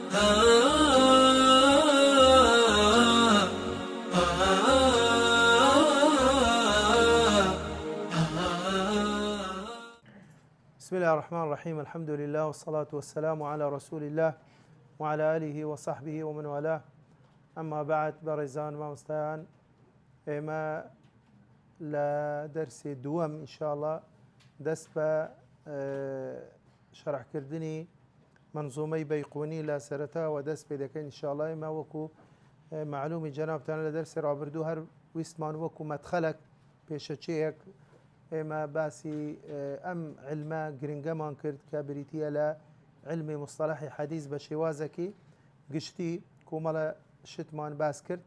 بسم الله الرحمن الرحيم. الحمد لله والصلاة والسلام على رسول الله وعلى آله وصحبه ومن والاه. أما بعد، برزان مامستان إما لدرس دوام إن شاء الله دست بە شرح كردني منظومي بيقوني لا سرتا ودست بدك إن شاء الله. ما وكو معلومي جنابتان لدرس رابردو هر ويستمان وكو مدخلك بيشتشيك إما باسي أم علما جرينجمان كرد كبريتيا لا علمي مصطلحي حديث بشوازكي قشتي كومالا شتمان باس كرد.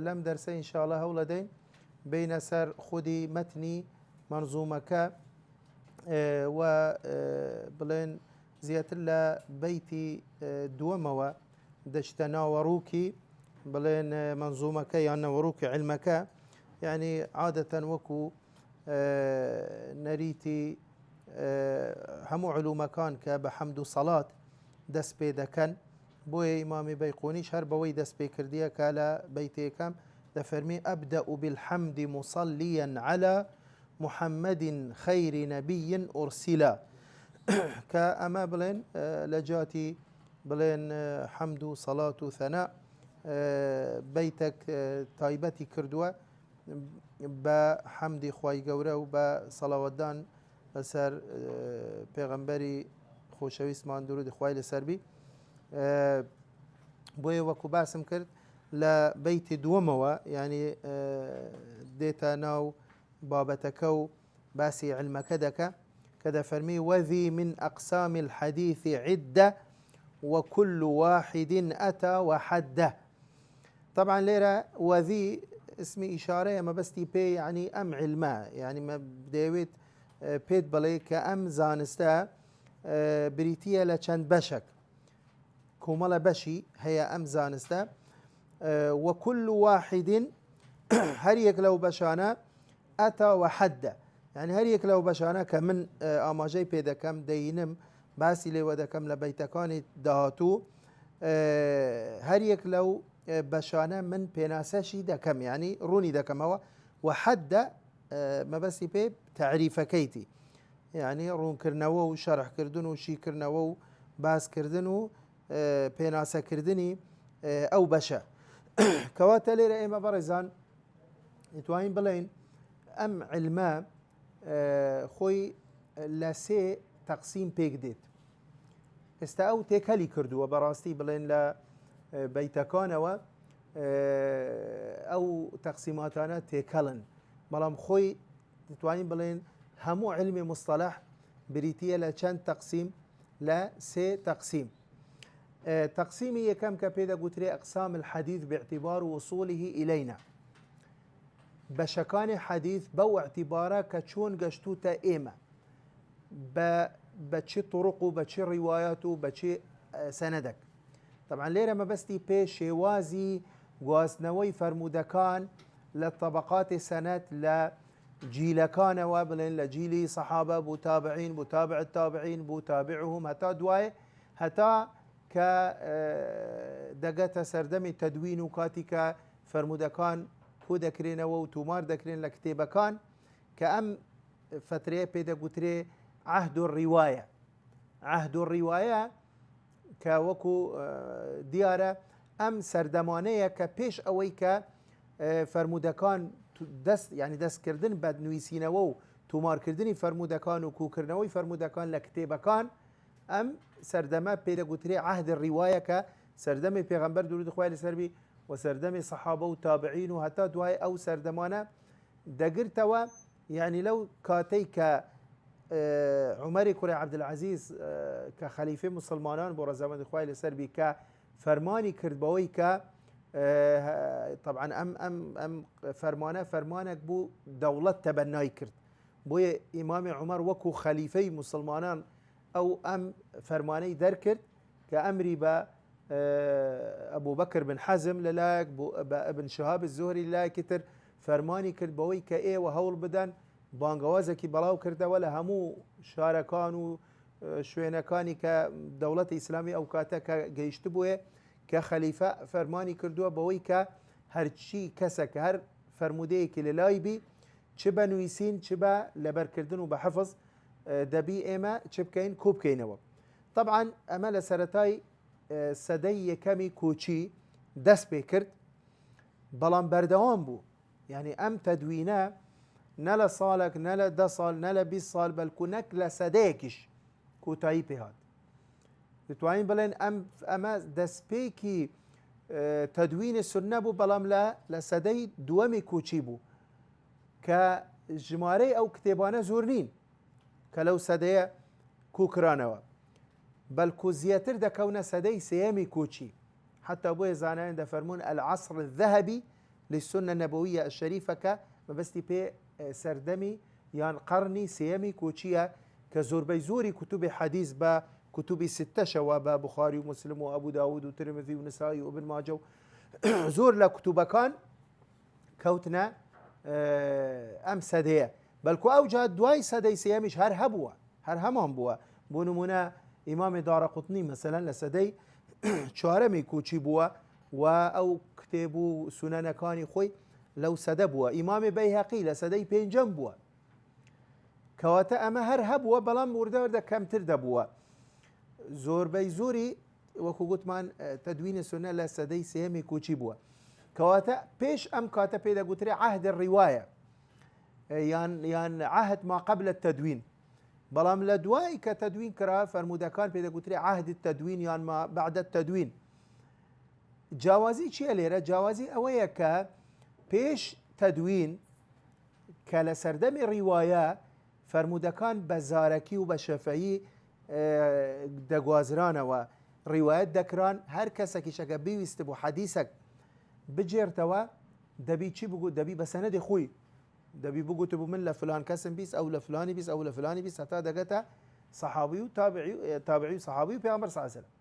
لم درسي إن شاء الله هولدين بين سر خودي متني منظومك وبلين زيادة لا بيتي دوموا دشتنا وروكي بلين منظومك يعني وروكي علمك يعني عادة وكو نريتي همو علومكان كبحمد صلاة دس بيدكن بوي إمامي بيقونيش هر بوي دس بيكردية كالا بيتيكم دفرمي أبدأ بالحمد مصليا على محمد خير نبي أرسلا كأما بلين لجاتي بلين حمد صلاة ثناء بيتك تايبتي كردوة بحمد خواي قورة وبصلاواتدان لسر پیغمبری خوشویستمان درود خواهی لسر بی بوی وکو باسم کرد لبيت دوموا يعني ديتا ناو بابتكو باسي علمك دكا كذا فرمي وذي من أقسام الحديث عدة وكل واحد أتى وحده. طبعا ليرة وذي اسمي إشارة ما بستي بي يعني أم علما يعني ما بديويت بيت بلي كأم زانستا بريتيا لچند بشك كومالا بشي هي أم زانستا وكل واحد هريك لو بشانا أتى وحده يعني هريك لو بشانا كمن آماجي بيدا كم دينم باسي لي ودا كم لبيتكاني دهاتو هريك لو بشانا من بيناسشي دا كم يعني روني دا كم هو وحده ما بس بيب تعريف كيتي يعني رون كرنوا وشرح كردنو وشي كرنوا باس كردنو بيناسا كردني أو بشا كواتا ليرة إما برزان يتوين بلين أم علما خوي لسي تقسيم بيك ديت استاو تيكالي كردو وبراستي بلين لا بيتكانوا أو تقسيماتنا تيكالن بلام خوي يتوين بلين همو علم مصطلح بريتيا لچند تقسيم لا سي تقسيم. تقسيمي كم كبيدا قتري أقسام الحديث باعتبار وصوله إلينا بشكان حديث بو اعتباره كشون قشتوتا إيما بچي طرقه بچي رواياته بچي سندك. طبعا ليرة ما بستي بي شوازي قواسنوي فرمودكان للطبقات سنة لجيلكان وابلين لجيلي صحابة بتابعين بتابع التابعين بتابعهم هتا دواي هتا كدقة سردمي تدوين وكاتك فرمودكان هو دكرين وتمار دكرين لكتابكان كأم فترة بيدا قتري عهد الرواية كوكو ديارة أم سردمانية كبيش أوي كفرمودكان دست يعني دست كردن بعد نويسين وو تمار كردني فرمودكان وكو كرنوي فرمودكان لكتابكان أم سردما بيدا قتري عهد الرواية كسردمي پیغمبر درود خواه لسربي وسردمي صحابه وتابعين وهتا دواي أو سردمانا دقرتوا يعني لو كاتيك عمر كوري عبد العزيز كخليفة مسلمانان بورا زمان خواه لسربي كفرماني كردبوي ك طبعا أم فرمانك بو دولة تبناي كرد بو إمام عمر وكو خليفة مسلمانان أو أم فرماني دركرد كأمري با أبو بكر بن حزم للاك ابن شهاب الزهري للاك كتر فرماني كرد بوي كأي وهول بدن بانغوازكي بلاو كرده ولا همو شاركان شوێنەکانی کە دەوڵەتی ئیسلامی ئەو کاتە کە گەیشت بووێ کە خەلیفە فەرمانی کردووە بەوەی کە هەرچی کەسە کە هەر فەرمودەیەکی لە لای بی چ بە نوویسین چ بە لەبەرکردن و بە حەفظ دەبی ئێمە چ بکەین کوو بکەینەوە. طبعاً ئەمە لە سەرەتای سەدەی یەکەمی کۆچی دەست پێ کرد بەڵام بەردەوام بوو. یعنی ئەم تەدوینە نە لە ساڵێک نە لە 10 ساڵ نە لە 20 ساڵ بەلکو نەک لە سەدەیەکیش کۆتایی پێهات. دەتوانین بڵێن ئەمە دەستپێکی تەدوینی سونە بوو بەڵام لە سەدەی دووەمی کۆچی بوو کە ژمارەی ئەو کتێبانە زۆر نین کە لەو سەدەیە کوکرانەوە بەلکو زیاتر دەکەونە سەدەی سێیەمی کۆچی. حتى بۆیە زانایان دەفەرمون العصر الذهبي للسنة النبوية الشريفة کە مەبەستی پێ سەردەمی یان قەرنی سێیەمی کۆچیە کە زۆربەی زۆری کوتوبی حەدیث بە کوتوبی ستەشەوە بە بوخاری و مسلم و ئەبوو داود و ترمذی و نسائی و ابن ماجە و زۆر لە کوتوبەکان کەوتنە ئەم سەدەیە بەلکو ئەو جا دوای سەدەی سێیەمیش هەر هەبووە هەر هەمان بووە. بۆ نمونە ئیمامی دارەقوتنی مەسەلەن لە سەدەی چوارەمی کۆچی بووە و ئەو کتێب و سونەنەکانی خۆی لەو سەدە بووە. ئیمامی بەیهەقی لە سەدەی پێنجەم بووە کەواتە ئەمە هەر هەبووە بەڵام وردەوردە کەمتر دەبووە. زۆربەی زۆری وەکو گوتمان تەدوینی سونە لە سەدەی سێیەمی کۆچی بووە کەواتە پێش ئەم کاتە پێدەگوترێ عهد الڕیوایە یان عهد ما قبل التدوین. بەڵام لە دوای کە تەدوین کرا فەرمودەکان پێدەگوترێ عهد التدوین یان ما بعد التدوین. جیاوازی چییە لێرە؟ جیاوازی ئەوەیە کە پێش تەدوین کە لە سەردەمی ڕیوایە فەرمودەکان بە زارەکی و بە شەفەیی دەگوازرانەوە ڕیوایەت دەکران. هەر کەسێکی شەکە بیویست بوو حەدیسەک بجێرتەوە دەبی چی بگوت؟ دەبی بە سەنەدی خۆی دەبی بگوت بوو من لە فلان کەسم بیست ئەو لە فلانی بیست ئەو لە فلانی بیست هەتا دەگەتە سەحابی و تابعی و سەحابی و پێغەمبەر صلی الله علیه وسلم.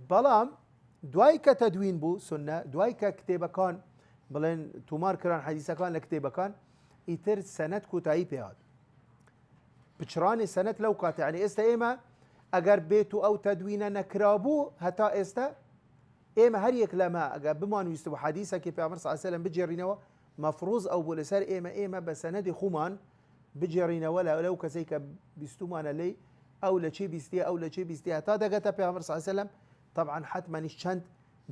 بەڵام دوای کە تەدوین بوو سونە دوای کە کتێبەکان بڵێن تومار کران حەدیسەکان لە کتێبەکان ئیتر سەنەد کۆتایی پێهات. پچڕانی سەنەد لەو کاتە یعنی ئێستا ئێمە ئەگەر بێت و ئەو تەدوینە نەکرابوو هەتا ئێستا ئێمە هەر یەک لەمە ئەگەر بمانویست و حەدیسێکی پێغەمبەر صلی الله علیه وسلم بجێڕینەوە مەفروض ئەو بوو لەسەر ئێمە بە سەنەدی خۆمان بجێڕینەوە لەو کەسەی کە بیستومانە لێی ئەو لە چی بیستیە ئەو لە چی بیستیە هەتا دەگەتە پێغەمبەر صلی الله علیه وسلم. طبعا حتمانیش چەند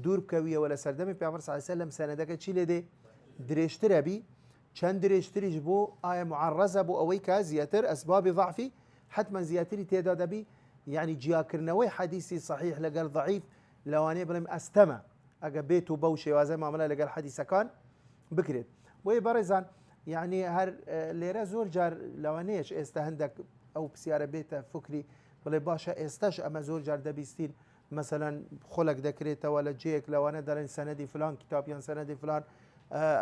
دوور بکەویەوە لە سەردەمی پێغەمبەر صلی الله علیه وسلم سەنەدەکە چی لێ دێ درێژترە بی چەند درێژتریش بۆ ئایا معرەزە بۆ ئەوەی کە زیاتر ئەسبابی ضعفی حتما زیاتری تێدا دەبی. یعنی جیاکردنەوەی حەدیسی صحیح لەگەڵ ضعیف لەوانەیە بڵێم ئەستەمە ئەگە بێت و بەو شێوازە مامەلە لەگەڵ حەدیسەکان بکرێت. بۆیە بەڕێزان یعنی هەر لێرە زۆر جار لەوانەیەش ئێستا هەندێک ئەو پرسیارە بێتە فکری بڵێ باشە ئێستاش ئەمە زۆر جار دەبیستین مثلا خۆلک دەکرێتەوە لە جەیەک لەوانە دەڵێن سەنەدی فلان کتابیان سەنەدی فلان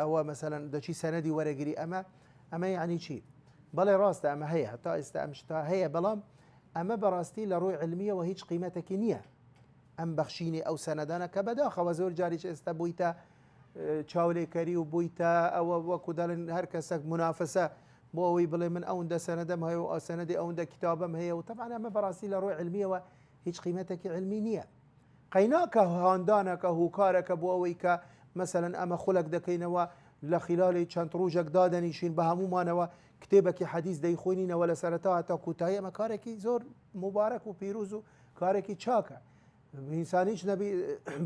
ئەوە مثلا دەچی سەنەدی وەرەگری ئەمە یعنی چی؟ بەڵێ ڕاستە ئەمە هەیە هەتا ئێستا ئەم شتا هەیە بەڵام ئەمە بەڕاستی لە ڕووی علمیەوە هیچ قیمەتێکی نییە. ئەم بەخشینی ئەو سەنەدانە کە بەداخەوە زۆر جاریش ئێستا بوویتە چاولێکەری و بوویتە ئەوە وەکو دەڵێن هەر کەسێک منافسە بۆ ئەوەی بڵێ من ئەوەندە سەنەدەم هەیە و سەنەدی ئەوەندە کتابم هەیە و طبعا ئەمە بەڕاستی لە ڕووی علمیەوە هیچ قیمەتێکی علمی نییە. قەیناکە هاندانەکە هوکارەکە بۆ ئەوەی کە مثلا ئەمە خولک دەکەینەوە لە خلالی چەند ڕۆژێک دادەنیشین بە هەمومانەوە کتێبێکی حەدیث دەیخوێنینەوە لە سەرەتا تا کوتایی ئەمە کارێکی زۆر مبارەک و پیرۆز و کارێکی چاکە. ئینسانیش نەبی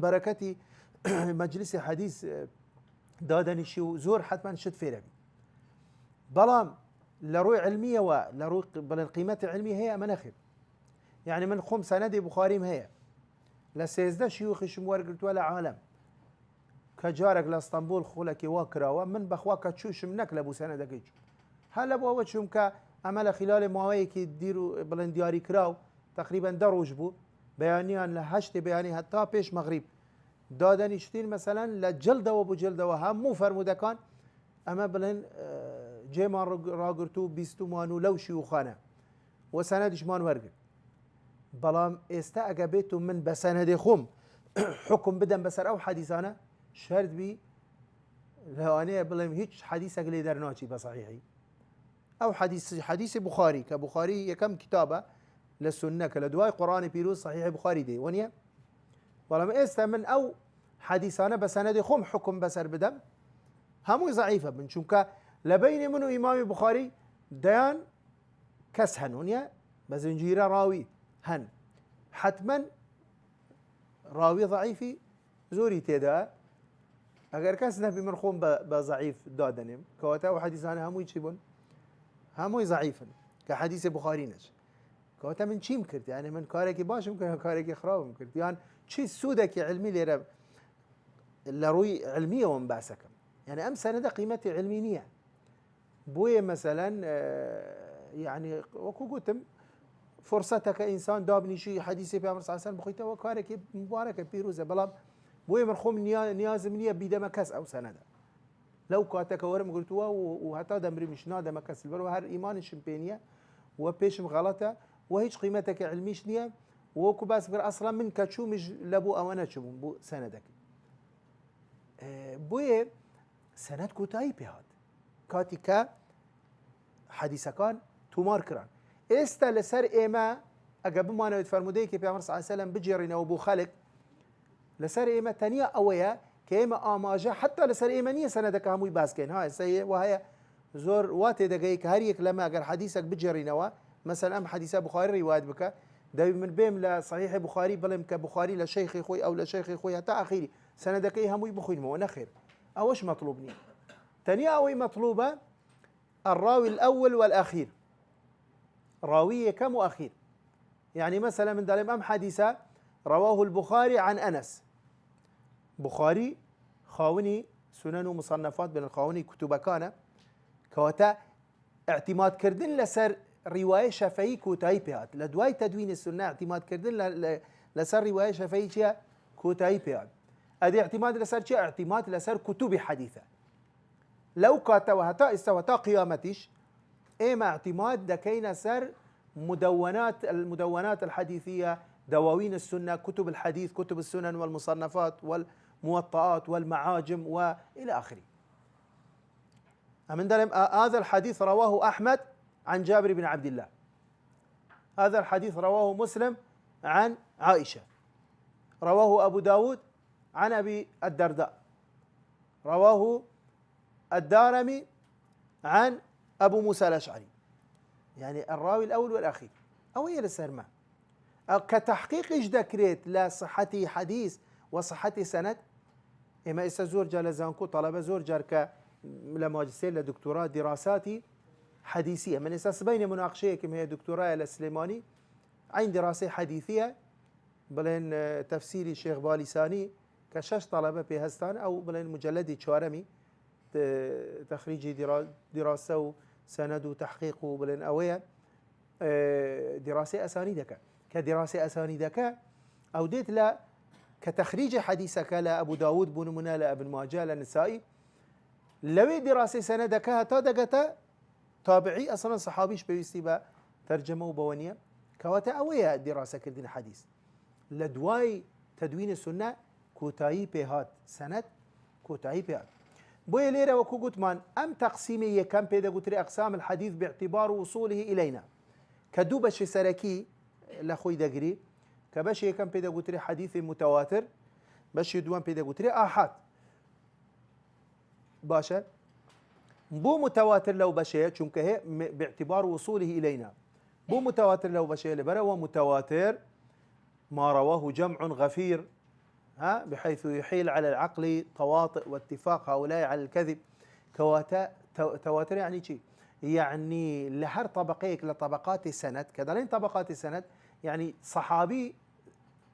بەرەکەتی مەجلیسی حەدیث دادەنیشی و زۆر حتما شت فێرەبی. بەڵام لە ڕووی علمیەوە لە ڕووی بڵێن قیمەتی علمی هەیە ئەمە نەخێت. یعنی من خۆم سەنەدی بوخاریم هەیە لە 13 شیوخیشم وەرگرتووە لە عالەم کە جارێک لە ئەستەمبول خولێکی وا کراوە من بەخوا کە چووشم نەک لە بوو سەنەدەکەی هە لە بۆەوە چووم کە ئەمە لە خلالی ماوەیەکی دیر و بڵێن دیاری کراو تقریبا 10 ڕۆژ بوو بەیانیان لە 8 بەیانی هەتا پێش مەغریب دادەنیشتین مەسەلەن لە جلدەوە بۆ جلدەوە هەموو فەرمودەکان ئەمە بڵێن جێمان ڕاگرت و بیستومان و لەو شیوخانە و سەنەدیشمان وەرگرت. بەڵام ئێستا ئەگە بێت و من بە سەنەدی خۆم حکم بدەم بەسەر ئەو حەدیسانە شەرت بی لەوانەیە بڵێم هیچ حەدیسێک لێ دەرناچی بە سەحیحی أو حديث بخاري كبخاري كم كتابة للسنة كالدواء قرآن بيروز صحيح بخاري دي ونيا ولما من أو حديثانا بسند خم حكم بسر بدم همو ضعيفة من شوكا لبين منو إمام بخاري ديان كسهن ونيا بزنجيرة راوي هن حتما راوي ضعيفي زوري تيدا اگر کس نبی من خون با ضعیف دادنیم کواتا و حدیثانه هموی چی بون؟ هموی ضعیفن که حدیث بخاری نش کواتا من چیم کرد؟ یعنی من کاری که باشم که کاری که خرابم کرد یعنی چی سوده که علمی لیره لروی علمیه وم باسکم يعني أم سند قيمة علمية بوي مثلا يعني وكو قلتم فرصتك إنسان دابني شيء حديثي بأمر صلى الله عليه وسلم بخيته وكارك مبارك بيروزة بلا بوي مرخوم نياز منية بيدا مكس أو سندا لو كاتك ورم قلتوا وحتى دمري مش نادا مكس البر وهر إيمان شمبينية وبيشم غلطة وهيش قيمتك علميش نية وكو بس بر أصلا من كتشو مش لبو أو أنا شو بو سندك بوي سند كوتاي بهاد كاتيكا حديث كان تومار كران استا لسر إيما أجاب ما أنا فرمودي كي بيعمر صلى الله عليه وسلم بجرينا وبو خلق لسر إيما تانية أويا كيما آماجة حتى لسر إيما نية سندك هموي باسكين هاي سي وهي زور واتي دقيق هريك لما أجر حديثك بجرينا مثلا أم حديث بخاري رواية بك ده من بيم لصحيح بخاري بلم كبخاري لشيخ خوي أو لشيخ خوي حتى أخيري سندك هموي بخوي مو نخير أوش مطلوبني تانية أوي مطلوبة الراوي الأول والأخير راوية كم وأخير يعني مثلا من دالم أم حديثة رواه البخاري عن أنس بخاري خاوني سنن ومصنفات بين الخاوني كتب كان كواتا اعتماد كردن لسر رواية شفعي كوتاي بيات لدواي تدوين السنة اعتماد كردن لسر رواية شفعي كوتاي بيات ادي اعتماد لسر شيء اعتماد لسر كتب حديثة لو كاتا وهتا استوتا قيامتش اما اعتماد دكينا سر المدونات الحديثية دواوين السنة كتب الحديث كتب السنن والمصنفات والموطئات والمعاجم وإلى آخره من دلم هذا الحديث رواه أحمد عن جابر بن عبد الله هذا الحديث رواه مسلم عن عائشة رواه أبو داود عن أبي الدرداء رواه الدارمي عن أبو موسى الأشعري يعني الراوي الأول والأخير أو هي للسرمة كتحقيق إيش ذكرت لصحة حديث وصحة سند إما إسا زور جال زانكو طلبة زور جار لماجستير لدكتوراه دراساتي حديثية من أساس بين مناقشة كم هي دكتوراه للسليماني عين دراسة حديثية بلين تفسيري الشيخ باليساني كشش طلبة بهستان أو بلين مجلد شارمي تخريج دراسة وسند وتحقيق بلين أوية دراسة أسانيدك كدراسة أسانيدك أو ديت لا كتخريج حديثك لأبو داود بن منى لابن ماجه للنسائي لو دراسة سندك هتا تابعي أصلا صحابيش بيستيبا ترجمة وبوانية كواتا أوية دراسة كردين حديث لدواي تدوين السنة كوتاي بهات سند كوتاي بهات بوي ليرة وكو قتمان أم تقسيمية كم بيدا قتري أقسام الحديث باعتبار وصوله إلينا كدوبش سركي لأخوي دقري كبشي كم بيدا قتري حديث متواتر بشي دوان بيدا قتري آحاد باشا بو متواتر لو بشي چونك هي باعتبار وصوله إلينا بو متواتر لو بشي لبرا ومتواتر ما رواه جمع غفير بحيث يحيل على العقل تواطئ واتفاق هؤلاء على الكذب تواتر يعني شيء يعني لهر طبقيك لطبقات السند كذلك طبقات السند يعني صحابي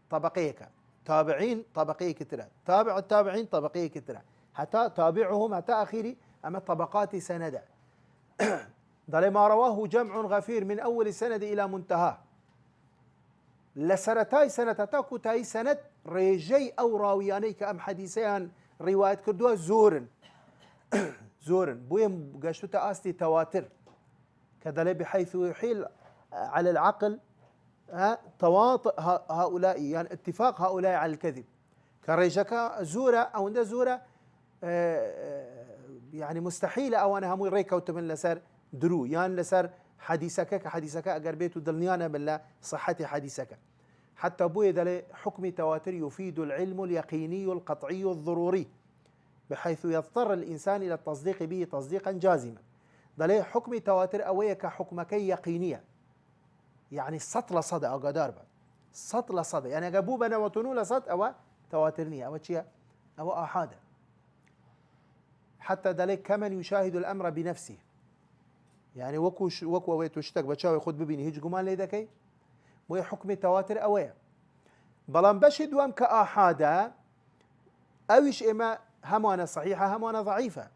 طبقيك تابعين طبقيك ترى تابع التابعين طبقيك ترى حتى تابعهم حتى أخيري أما طبقات سند ضل ما رواه جمع غفير من أول السند إلى منتهى لسرتاي سنتتا كوتاي سند ريجي أو راوياني كأم حديثيان رواية كردوها زورن بويم قاشتو تأستي تواتر كذا بحيث يحيل على العقل تواطئ هؤلاء يعني اتفاق هؤلاء على الكذب كريجكا زورة أو ندا زورة يعني مستحيلة أو أنا هموي ريكا وتمن لسر درو يان لسر حديثك كحديثك أجر بيت دلنيانا بالله صحة حديثك حتى بوي دل حكم تواتر يفيد العلم اليقيني القطعي الضروري بحيث يضطر الإنسان إلى التصديق به تصديقا جازما دل حكم تواتر أوية كحكمك يقينية يعني سطل صدى أو قدار سطل صدى يعني جابوا بنا وتنو لصد أو تواترنية أو شيء أو أحد حتى ذلك كمن يشاهد الأمر بنفسه يعني وكو ويتوشتك بتشاوي خد ببيني هيج جمان ليدكي وهي حكم التواتر أويا بلان بشد وام كأحادة أويش إما همانا صحيحة همانا ضعيفة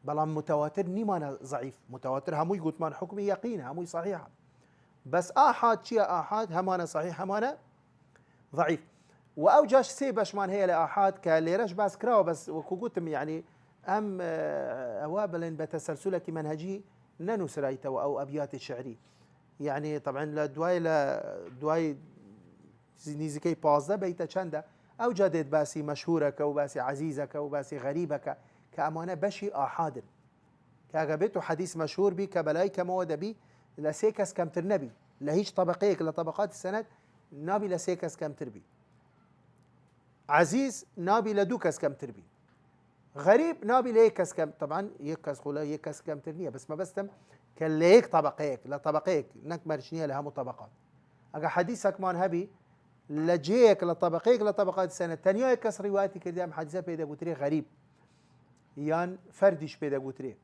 بلان متواتر نيمانا ضعيف متواتر همو يقول من حكمي يقين همو صحيحة بس آحاد شيء آحاد همانا صحيح همانا ضعيف وأوجاش سيبش من هي لآحاد كالليرش بس كراو بس وكوكوتم يعني أم أوابل بتسلسلك منهجي ننو سرايته أو أبيات الشعري يعني طبعا لدواي نيزكي بازده بيتا چنده أو جادت باسي مشهورك أو باسي عزيزك أو باسي غريبك كأمانة بشي آحاد كأغبتو حديث مشهور بي كبلاي كمودة بي لسيكس كم ترنبي لهيش طبقيك لطبقات السند نابي لسيكس كم تربي عزيز نابي لدوكس كم تربي غريب نابي ليكس كم طبعا يكس خلا يكس كم ترنية بس ما بستم كليك طبقيك لطبقيك نك مرشنية لها مطبقات أجا حديثك مان هبي لجيك لطبقيك لطبقات السنة الثانية يكس روايتي كردام حديثة بيدا قتري غريب يان فردش بيدا قتري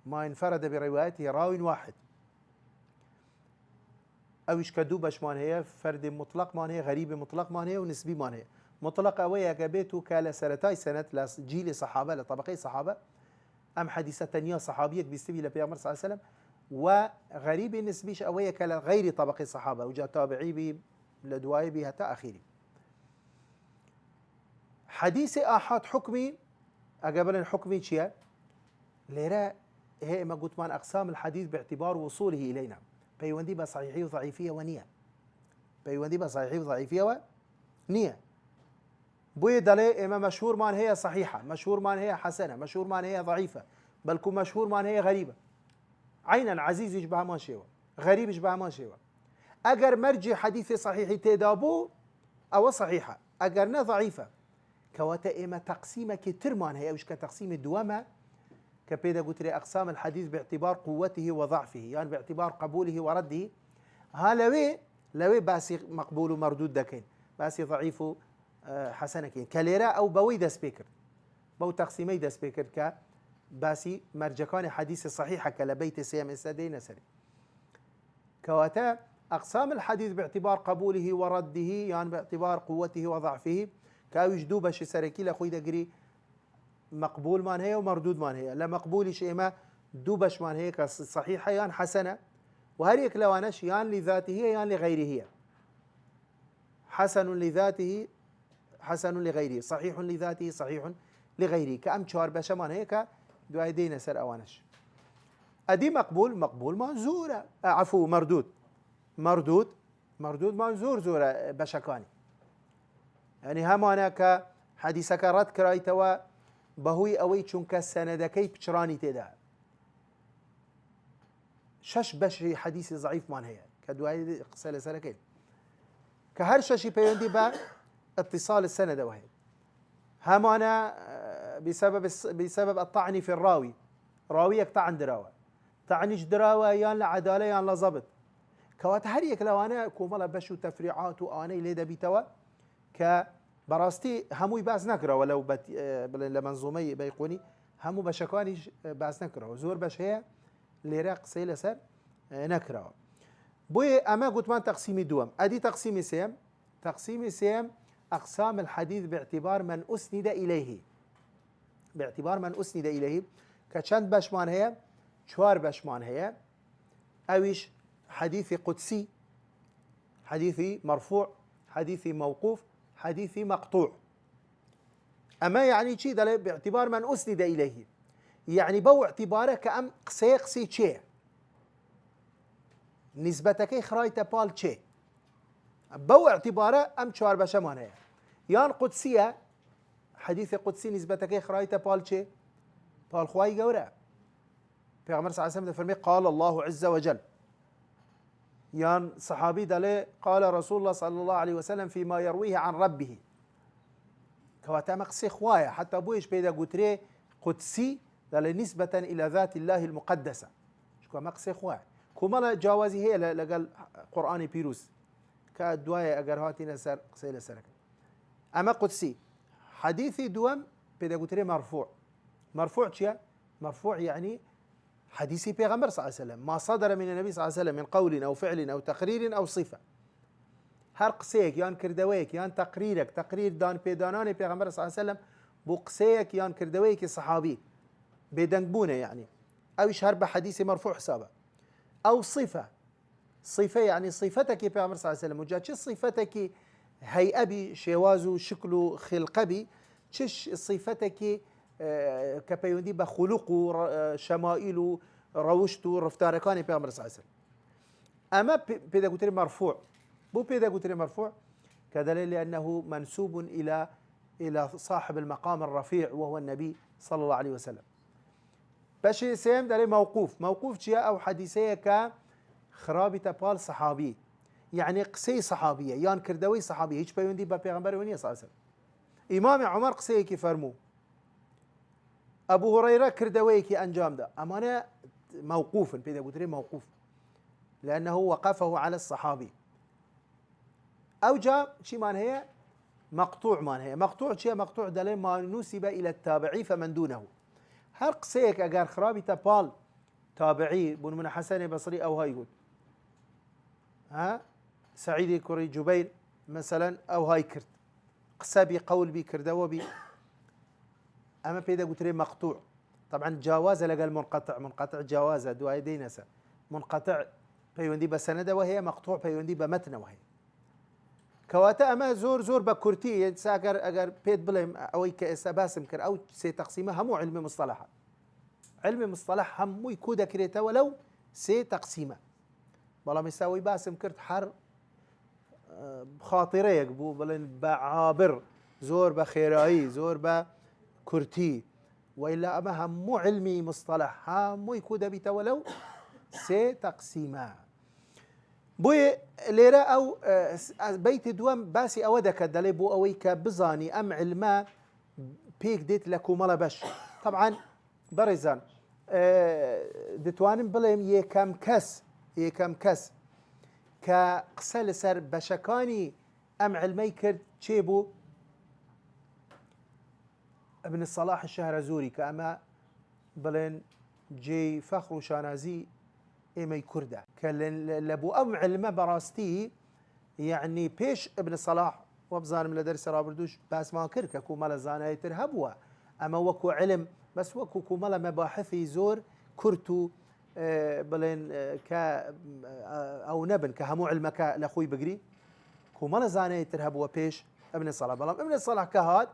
ما انفرد بروايته راوي واحد أوش كدوبش مان هي فرد مطلق مان هي غريب مطلق مان هي ونسبي مان هي مطلق أويا كبيتو كالا سرتاي سنة لجيل صحابة لطبقي صحابة أم حديثة تانية صحابية بيستوي لبيغمر صلى الله عليه وسلم وغريب نسبيش أويا كالا غير طبقي صحابة وجاء تابعي بي لدواي بي حتى أخيري حديث آحاد حكمي أقبل الحكمي شيء ليرى هي ما قلت مان أقسام الحديث باعتبار وصوله إلينا بيوندي بصحيحية وضعيفية ونية بيوندي بصحيحية وضعيفية ونية بوي دلي إما مشهور مان هي صحيحة مشهور مان هي حسنة مشهور مان هي ضعيفة بل كو مشهور مان هي غريبة عينا عزيز يشبه ما شيوا غريب يشبه ما شيوا أجر مرجي حديث صحيح تدابو أو صحيحة أجرنا ضعيفة كواتا إما تقسيمة كترمان هي وش كتقسيم الدوامة كبيدا قلت لي أقسام الحديث باعتبار قوته وضعفه يعني باعتبار قبوله ورده ها لوي باسي مقبول ومردود دكين باسي ضعيف حسنة كين كاليرا أو بوي دا سبيكر بو تقسيمي دا سبيكر ك باسي مرجكان حديث صحيحة كلبيت سيام إسادين سري كواتا أقسام الحديث باعتبار قبوله ورده يعني باعتبار قوته وضعفه كاوش دوبش سركي لخوي دقري مقبول مان هي ومردود مان هي لا مقبول شيء ما دوبش مان هي كصحيحة يعني حسنة وهريك لوانش يعني لذاته يعني لغيره حسن لذاته حسن لغيره صحيح لذاته صحيح لغيره كأم شار بش مان هي كدواي دينا سر أوانش أدي مقبول منزورة عفو مردود منزور زورة بشكاني يعني همانا كحديثك رد كرايتوا بهوي أوي چونك سندكي بچراني تدا شش بشري حديث ضعيف مان هي كدواي قصة لسلكين كهر ششي بيوندي با اتصال السند وهي همانا بسبب الطعن في الراوي راويك طعن دراوة طعنش دراوة يان لعدالة يان لضبط كوات هريك لو أنا كوملا بشو تفريعات وأنا ليدا بيتوا كبراستي همو باز نكره ولو لمنظومي بيقوني همو بشكاني باز نكره زور بش هي ليرق سيل سر نكره بوي أما قلت ما تقسيم دوام أدي تقسيم سيم أقسام الحديث باعتبار من أسند إليه كچند بشمان هي چوار بشمان هي أويش حديث قدسي حديث مرفوع حديث موقوف حديث مقطوع أما يعني شيء ده باعتبار من أسند إليه يعني بو اعتباره كأم قسي شيء نسبتك خرايته بال شيء بو اعتباره أم شوار بشمان هي يان قدسية حديث قدسي نسبتك خرايته بال شيء بال خواي جورا پیغمبر صلی الله علیه و سلم فرمی قال الله عز وجل یان صحابي دله قال رسول الله صلى الله عليه وسلم فيما يرويه عن ربه كواتا مقصي خوايا حتى بويش بيدا قتري قدسي دله نسبة إلى ذات الله المقدسة شكو مقصي خوايا كمالا جوازي هي لقال قرآني بيروس كدوايا اگر هاتينا سر قصيلة سرك اما قدسي حديثي دوام بيدا قتري مرفوع شيا مرفوع يعني حديثي پیغمبر صلى الله عليه وسلم ما صدر من النبي صلى الله عليه وسلم من قول أو فعل أو تقرير أو صفة هر قسيك يان كردويك يان تقريرك تقرير دان بيدانان پیغمبر صلى الله عليه وسلم بو قسيك يان كردويك صحابي بيدنبونه يعني أو يشهر بحديث مرفوع حسابه أو صفة يعني صفتك پیغمبر صلى الله عليه وسلم وجا چه صفتك هيئة بي شوازو شكلو خلقة بي چش صفتك كبيوندي بخلق شمائل روشت رفتاركان پیغمبر صلى الله عليه وسلم اما بيدا قلتلي مرفوع بو بيدا قلتلي مرفوع كدليل لانه منسوب الى صاحب المقام الرفيع وهو النبي صلى الله عليه وسلم باش سيم دليل موقوف جاء او حديثيه ك خرابه بال صحابي يعني قسي صحابيه يان كردوي صحابي هيك بيوندي بيغمبر وني صلى الله عليه وسلم امام عمر قسي كي فرمو أبو هريرة كردويكي أنجام ده أمانة موقوف بيدا قلت موقوف لأنه وقفه على الصحابي أو جاء شي مان هي مقطوع شيء مقطوع دليل ما نسب إلى التابعي فمن دونه هر قسيك أجار خرابي تبال تابعي بن من حسن بصري أو هاي يقول سعيد كري جبير مثلا أو هاي كرت قسبي قول بي كردو بي اما بيدا قلت لي مقطوع طبعا جواز لقال منقطع جوازه دواي دينسا منقطع بيوندي بسنده وهي مقطوع بيوندي بمتن وهي كواتا اما زور بكرتي اگر بيد بلم او كاسا باسم كر او سي تقسيمه همو علم مصطلح همو يكودا كريتا ولو سي تقسيمه والله مساوي باسم كرت حر خاطريك بو بلن بعابر زور بخيراي زور ب كرتي وإلا أما همو علمي مصطلح همو يكودا بيتا ولو سي تقسيما بوي ليرا أو بيت دوام باسي أودك دلي بو أويك بزاني أم علما بيك ديت لكو ملا بش طبعا برزان دتوانم بليم يكم كس كقسل سر بشكاني أم علمي كرد تشيبو ابن الصلاح الشهرزوري كأما بلين جي فخر وشانازي إيمي كردة كان لبو أم علمه براستي يعني بيش ابن الصلاح وبزان من لدرس رابردوش بس ما كركا كو مالا زاناي ترهبوا أما وكو علم بس وكو مالا مباحثي زور كرتو بلين كا أو نبن كهمو علمك لأخوي بقري كو مالا زاناي ترهبوا بيش ابن الصلاح بلام ابن الصلاح كهاد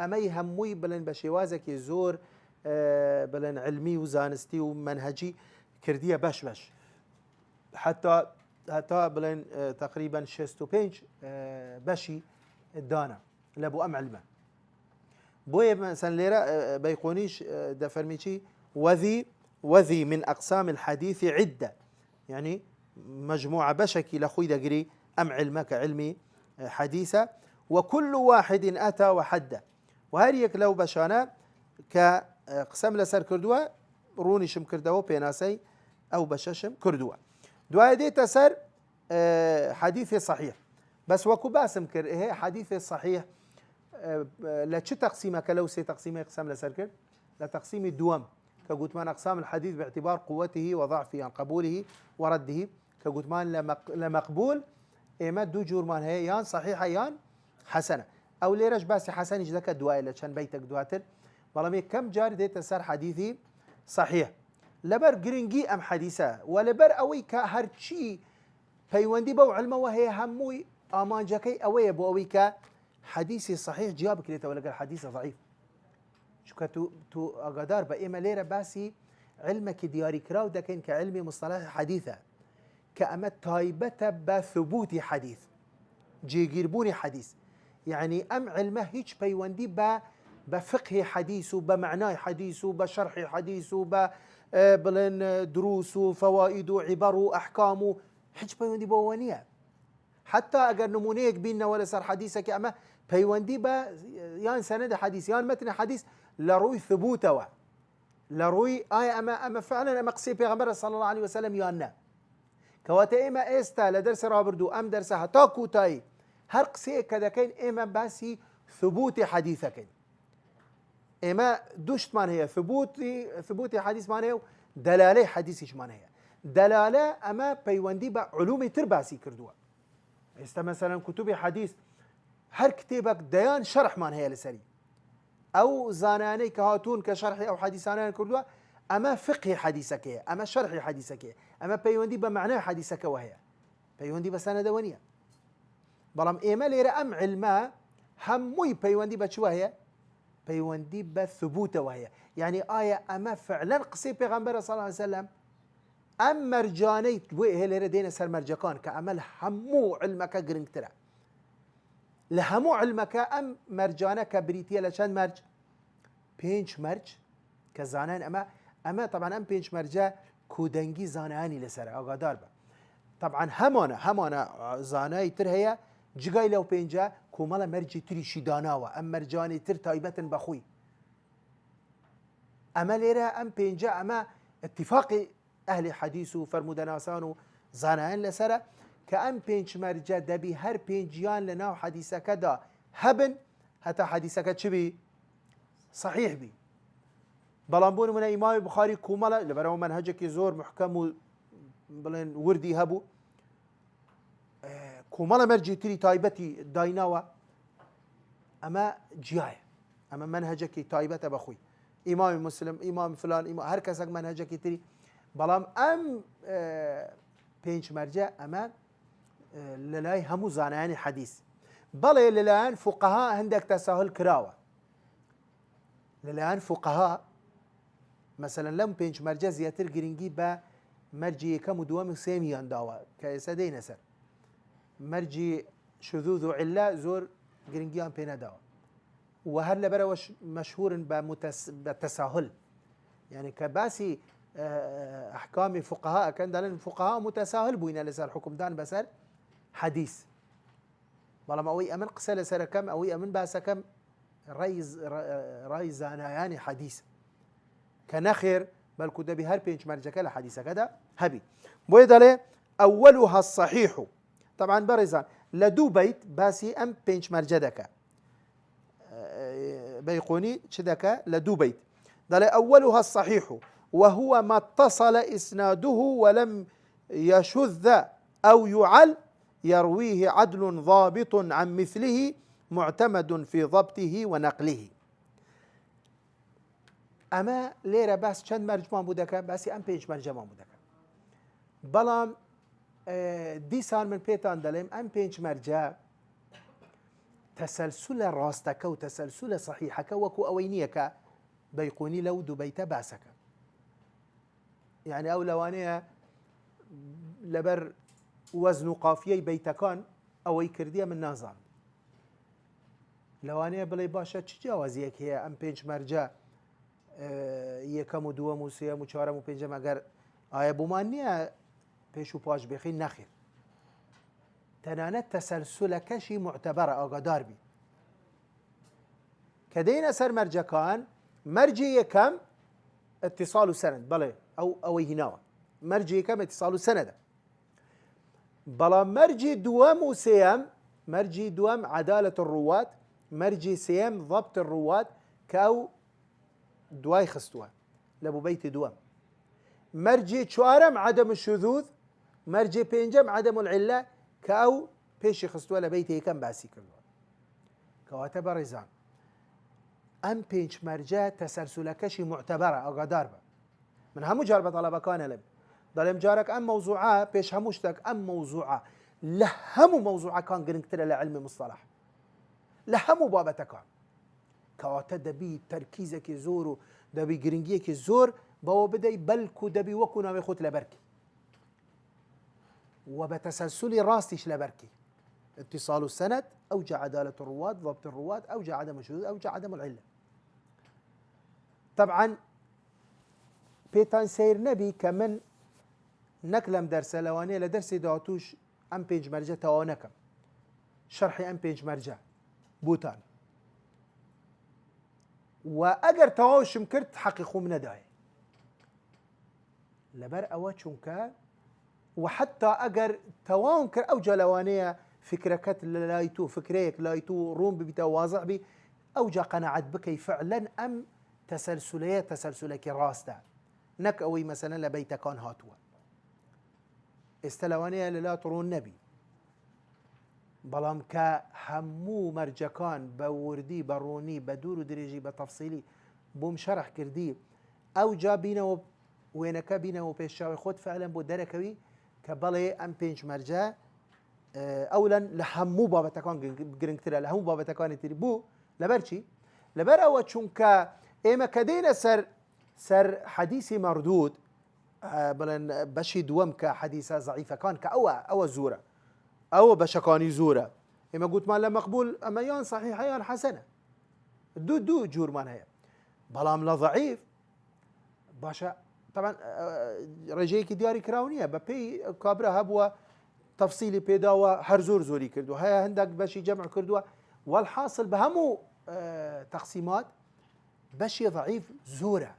اما يهموي بلن بشوازك زور بلن علمي وزانستي ومنهجي كرديه باش حتى بلن تقريبا 65 بشي الدانا لابو ام علمه بوي مثلا ليره بيقونيش دفرميشي وذي من اقسام الحديث عده يعني مجموعه بشكي لاخوي دقري ام علمك علمي حديثه وكل واحد اتى وحده وهريك لو بشانا كقسم لسر كردوا روني شم كردوا بيناسي او بششم كردوا دواي دي تسر حديث صحيح بس وكو باسم كر هي حديث صحيح لا تش تقسيمه لو سي تقسيمه قسم لسر كر لا تقسيم الدوام كقلت مان اقسام الحديث باعتبار قوته وضعفه يعني قبوله ورده كقلت مان لمقبول ايما دو جور مان هي يان صحيحه يان حسنه او ليرش باسي حسن يجدك الدواء لشان بيتك دواتر والله كم جار ديت سر حديثي صحيح لبر جرينجي ام حديثه ولبر اوي كهرشي بيوندي بو علمه وهي هموي امان جاكي اوي بو اوي حديثي صحيح جوابك ليته ولا قال حديثه ضعيف شو تو اقدار بايما ليره باسي علمك دياري كراو ده كان كعلمي مصطلح حديثه كأما تايبته بثبوت حديث جيجيربوني حديث يعني ام علمه هيج بيوندي بفقه حديث وبمعنى حديث وبشرح حديث بلين دروس وفوائد وعبر وأحكام حج بيوندي بوانية حتى أجر نمونيك بينا ولا صار حديثك أما بيوندي با يان سند حديث يان متن حديث لروي ثبوته لروي أما فعلا أما قصي بيغمبر صلى الله عليه وسلم يانا كواتا إما إستا لدرس رابردو أم درسها تاكو تاي هر قصي كذا كين إما باسي ثبوت حديثك إما دوشت مان هي ثبوت حديث مان هي دلالة حديثش مان هي دلالة أما بيوندي بعلوم ترباسي كردوا إستا مثلا كتب حديث هر كتابك ديان شرح مان هي لسري أو زاناني كهاتون كشرحي أو حديثاني كردوا أما فقه حديثك هي أما شرح حديثك هي أما بيوندي بمعنى حديثك وهي بيوندي بسنة دوانية بلام إيما ليرا أم علما هموي بيوندي بشوا هي بيوندي بثبوت وهي يعني أما فعلا قصي بيغمبر صلى الله عليه وسلم أم مرجاني تويه ليرا دينا سر مرجكان كأمل همو علمك قرنك ترى لهمو علمك أم مرجانة كبريتية لشان مرج بينش مرج كزانان أما طبعا أم بينش مرجا كودنجي زاناني لسر أقدار با طبعا همانا زاناي تر هي جگای لو پینجا کومالا مرجی تری شیداناوه ام مرجانی تر تایبتن بخوی اما لیره ام پینجا اما اتفاق اهل حدیث و فرمودناسان و زانایان لسره که ام پینج مرجا دبی هر پینجیان لناو حدیثه کدا هبن حتی حدیثه کد چی بی؟ صحیح بی بلانبون من امام بخاری کومالا لبرا منهجك زور محكم و بلين وردي هبو كومالا مرجي تري تايبتي دايناوا اما جياي اما منهجك تايبته بخوي امام مسلم امام فلان امام هر كسك منهجك تري بلام ام بينش مرجع اما للاي همو زاناني حديث بلا للان فقهاء عندك تساهل كراوه للان فقهاء مثلا لم بينش مرجع زياتر جرينجي با مرجي كم دوام سيميان داوا كيسدي نسر مرجي شذوذ وعلا زور جرينجيان بينا داوا وهلا بروش مشهور بالتساهل يعني كباسي احكام فقهاء كان دالن فقهاء متساهل بوينا لسر حكم دان بسر حديث والله ما اوي امن قسل لسر كم اوي امن باسا كم رايز انا يعني حديث كنخر بل كده بهر بينش مرجك لحديثه كده هبي بويدله اولها الصحيح طبعا برزان لدو بيت باسي ام بينش مرجدك بيقوني شدك لدو بيت دله اولها الصحيح وهو ما اتصل اسناده ولم يشذ او يعل يرويه عدل ضابط عن مثله معتمد في ضبطه ونقله اما ليره بس چند مرجمان بودك بس ام بينش مرجمان بودك بلام دیسان من پیتان دلیم ام پنج مرجع تسلسل راستك و تسلسل صحيحك وكو اوينيك بيقوني لو دبيت باسك يعني او لوانيه لبر وزن قافيه بيتكان او يكرديه من نظام لوانيه بلي باشا تجاوزيك هي ام پنج مرجع یکم و دوم و سیام و چهارم و پنجم اگر آیا بومانیه پیش و پاش بخی نخیر تنانت تسلسلكشي معتبرة أقدار بي كدين سر مرجكان مرجي كم اتصال سند بلا أو هنا مرجي كم اتصال سند بلا مرجي دوام وسيام مرجي دوام عدالة الرواة مرجي سيام ضبط الرواة كأو دواي خستوها لابو بيت دوام مرجي شوارم عدم الشذوذ مرجي بينجم عدم العلة كأو بيشي خستوها لبيته كم باسي كردوا كواتب رزان ام بينج مرجع تسلسلكشي معتبرة أقدار با من همو جارب طلبة كان لب ضلهم جارك ام موضوعة بيش هموشتك ام موضوعة لهمو موضوعة كان قرنكتر لعلم مصطلح لهمو بابتك كان كواتب دبي تركيزك زور دبي قرنجيك الزور بو بدأ بلكو دبي وكونا بيخوت لبركي وبتسلسل راستيش لبركي اتصال السند أوجع عدالة الرواة ضبط الرواة أوجع عدم الشذوذ أوجع عدم العلة طبعا بيتان سير نبي كمن نكلم درس لواني لدرس داتوش ام بيج مرجع توانكم شرحي ام بيج مرجع بوتان واجر تواوش مكرت حقيقو من داي لبر اوا چونكا وحتى اجر توان كر او جلوانيه فكركت لايتو فكريك لايتو روم ببيتا واضع بي او جا قناعت بكي فعلا ام تسلسلك راسته نك اوي مثلا لبيت كان هاتوا استلوانيه لا ترون نبي بلام كهمو مرجكان بوردي بروني بدور دريجي بتفصيلي بوم شرح كردي او جابينا وينك بينا وبيشاوي خود فعلا بو دركوي كبلي ام بينج مرجع اولا لحمو بابتكان جرينكترا لحمو بابتكان تري بو لبرشي لبر او چونكا ايما كدينا سر حديثي مردود بلن بشي دوم كحديثة ضعيفة كان كأو زورة أو بشكاني زورة إما قلت ما لا مقبول أما يان صحيحة يان حسنة دو جور من هي بلام لا ضعيف باشا طبعا رجيك دياري كراونية ببي كابرا هبوا تفصيلي بيدا هر زوري كردو هيا عندك بشي جمع كردو والحاصل بهمو تقسيمات بشي ضعيف زورة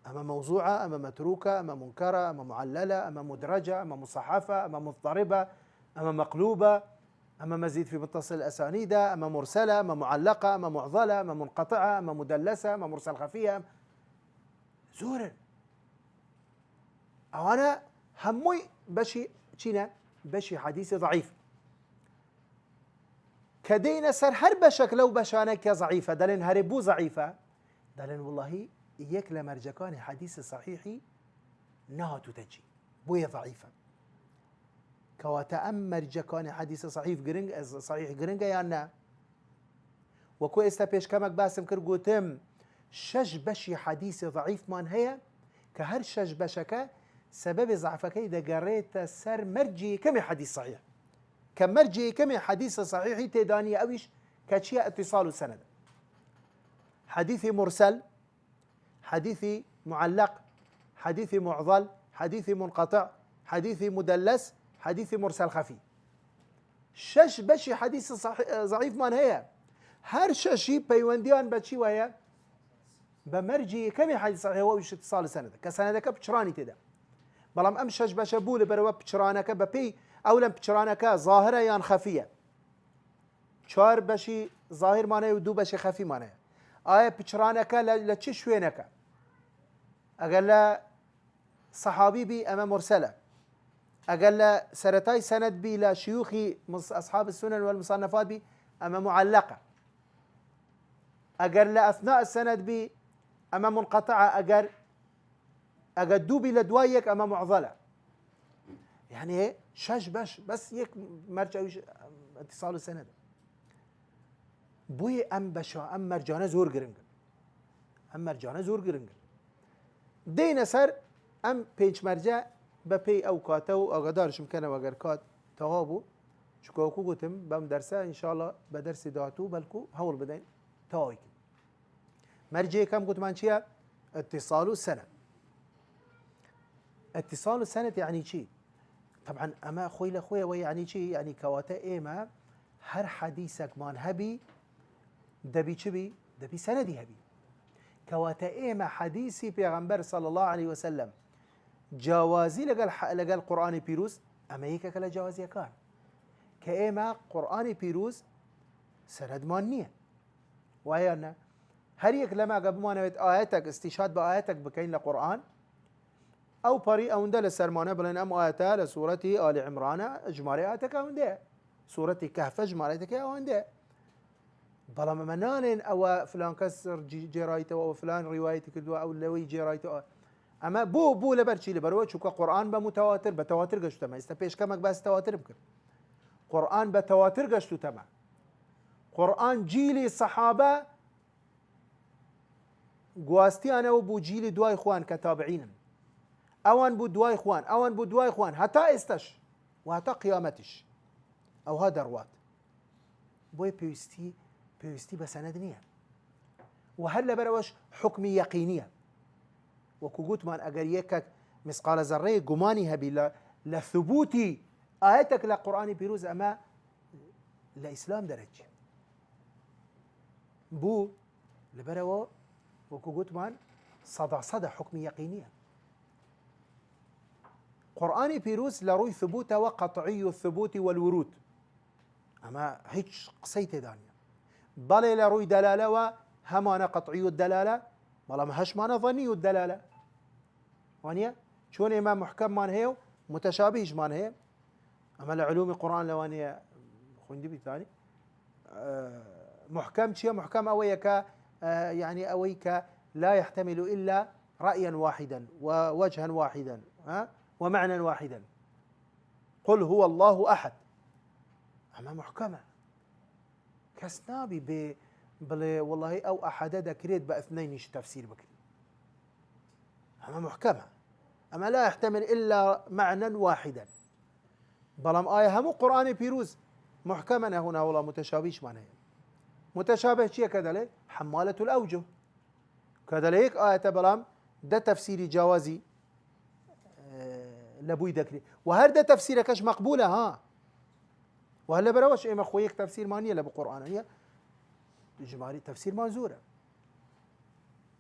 أما موضوعة أما متروكة أما منكرة أما معللة أما مدرجة أما مصحفة أما مضطربة أما مقلوبة أما مزيد في متصل الأسانيدة أما مرسلة أما معلقة أما معضلة أما منقطعة أما مدلسة أما مرسل خفية زورا أو أنا هموي بشي حديث ضعيف كدينا سر هر بشك لو بشانك ضعيفة دلن هربو ضعيفة دلن والله إياك لمرجكان حديث صحيحي نهاتو تجي بويا ضعيفة كواتا مرجكان حديث صحيح جرنج يعني وكو استبيش كمك باسم كرقوتم شش بشي حديث ضعيف من هي كهر شش بشكا سبب ضعفك إذا قريت سر مرجي كم حديث صحيح كمرجي كم حديث صحيح تداني أويش كشيء اتصال سند حديث مرسل حديث معلق حديث معضل حديث منقطع حديث مدلس حديث مرسل خفي شش بشي حديث ضعيف من هي هر ششي بيونديان بشي وهي بمرجي كم حديث صحيح هو وش اتصال سند كسندك بشراني تدا بلام ام شش بشبول بروا بشرانك ببي اولا بشرانك ظاهره يان خفيه چار بشي ظاهر معناه ودو بشي خفي معناه آية بشرانك لچ شوينك اقل صحابي بي اما مرسله اقل سرتاي سند بي لشيوخي اصحاب السنن والمصنفات بي اما معلقه اقل اثناء السند بي اما منقطعه اقل دوبي لدوايك اما معضله يعني شاش باش بس يك مرجع اتصال السند بوي ام بشا ام مرجانه زور گرنگ دين سر ام بيج مرجع ببي او كاتو اقدارش مكانه وگر كات توابو شكو قوتم بام درسه ان شاء الله بدرس داتو بلكو هول بدين تاويك مرجع كم قلت مانشيا اتصال السند اتصال السند يعني شيء طبعا اما اخوي لاخويا ويعني شيء يعني كواتا ايما هر حديثك مان هبي دبي چبي دبي سندي هبي كواتا ايما حديثي پیغمبر صلى الله عليه وسلم جوازي لقال قرآن بيروز اما هيك كلا جوازي كان كايما قرآن بيروز سند مانية وهي أن هر يك لما قبل ما نويت آياتك استشهاد بآياتك بكين لقرآن او بري او ندل سرمانه بلين ام آياته لسورة آل عمران اجمالي آياتك او ندي سورة كهف اجمالي آياتك او ندي بلا منالين او فلان كسر جرايته او فلان روايتك او لوي جرايته اما بو لبرشي لبرو شو قرآن بمتواتر بتواتر قشتو تما استبيش كمك بس تواتر بكر قرآن بتواتر قشتو تما قرآن جيلي الصحابة قواستي انا وبو جيلي دواي اخوان كتابعين اوان بو دواي اخوان حتى استش وحتى قيامتش او هذا روات بوي بيوستي بسند نيه وهلا بروش حكم يقينيه وكوجوت مان أجريك مسقال ذرة جماني هبي لثبوتي آياتك لقرآن بيروز أما لإسلام درج بو لبروا وكوجوت مان صدى حكم يقينية قرآن بيروز لروي ثبوته وقطعي الثبوت والورود أما هيك قصيت دانيا بل لروي دلالة وهمان قطعي الدلالة بلا ما هش مانا ظني الدلالة وانيا شون إما محكم مان هي متشابه مان هي أما لعلوم القرآن لوانيا خوندي بثاني محكم شيء محكم أويك يعني أويك لا يحتمل إلا رأيا واحدا ووجها واحدا ومعنى واحدا قل هو الله أحد أما محكمة كسنابي بل والله أو أحد ذكريت باثنين تفسير بكري أما محكمة أما لا يحتمل إلا معنى واحدا بلام آية هم قرآن بيروز محكمة هنا والله متشابهش معناه متشابه شيء كذلك حمالة الأوجه كذلك آية بلام ده تفسير جوازي لبوي ذكري وهر ده تفسير كش مقبولة ها وهلا بروش إما خويك تفسير مانية لبو قرآن هي جماري تفسير منزورة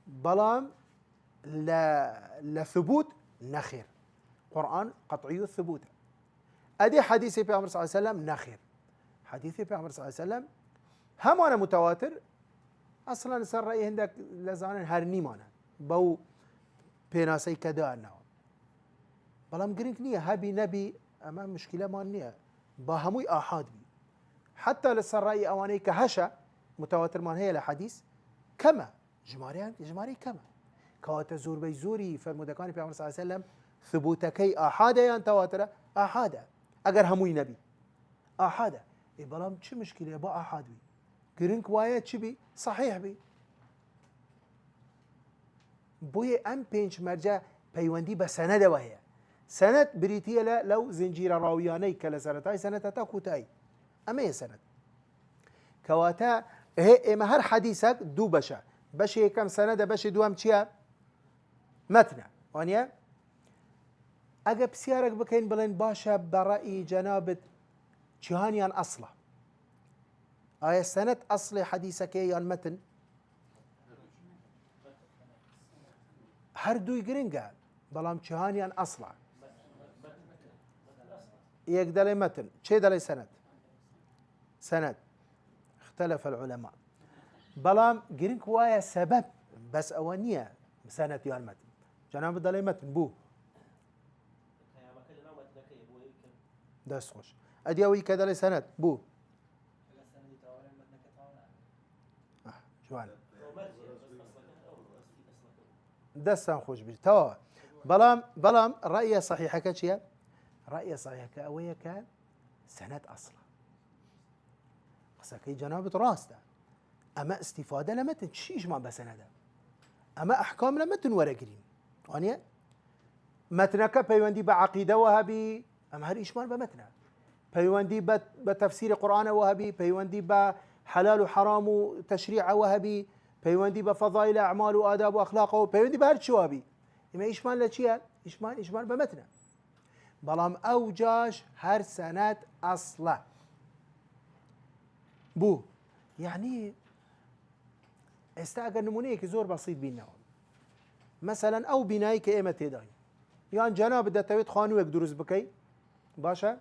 بلام لثبوت نخير قرآن قطعي الثبوت أدي حديث في عمر صلى الله عليه وسلم نخير حديث في عمر صلى الله عليه وسلم هم أنا متواتر أصلا صار رأي عندك لزان هرني مانا بو بيناسي كذا أنه بلام قرينك نية هبي نبي أما مشكلة ما نية باهموي آحاد بي حتى لصار رأي أواني كهشة متواتر مان هي لحديث كما جماري كما كوات زور بي زوري فرمودكاني في عمر صلى الله عليه وسلم ثبوتكي آحادة يان تواترة آحادة أجر هموي نبي آحادة إيه بلام شو مشكلة با آحاد بي قرنك وايد شو بي صحيح بي بوي أم بينش مرجع بيوندي بسند وهي سند بريتية لو زنجير راوياني كلا سنتاي سنتتا كوتاي أما هي سند كواتا هي إما هر حديثك دو بشا بشي كم سند بشي دوام چيا متنا وانيا اگه بسيارك بكين بلين باشا برأي جنابت چهانيان أصلا آية سند أصل حديثك يان متن هر دوي گرنگا بلام چهانيان أصلا يك دلي متن چه دلي سند اختلف العلماء بلام گرنگ وايا سبب بس أوانية سند يان متن جناب دلي متن بو دست خوش ادیاوی کدال سند بو جوان دستان خوش بيج توا بلام رأي صحيحة كشيا رأي صحيحة كأوية كان سند أصلا قصكي جنابة راسته أما استفادة لمتن شيش ما بسنده أما أحكام لمتن ورقرين وانيا متنك بيوندي بعقيدة وهبي أما هر إيش مال بمتنا بيوندي بتفسير قرآن وهبي بيوندي بحلال وحرام وتشريع وهبي بيوندي بفضائل أعمال وآداب وأخلاق بيوندي بهر شو هبي إما إيش مال لشيء إيش مال بمتنا بلام أوجاش هر سنة أصلا بو يعني استأجر نمونية كزور بسيط بينا مثلا أو بناي كإما تداي يعني جناب دتويت خانوك دروز بكي باشا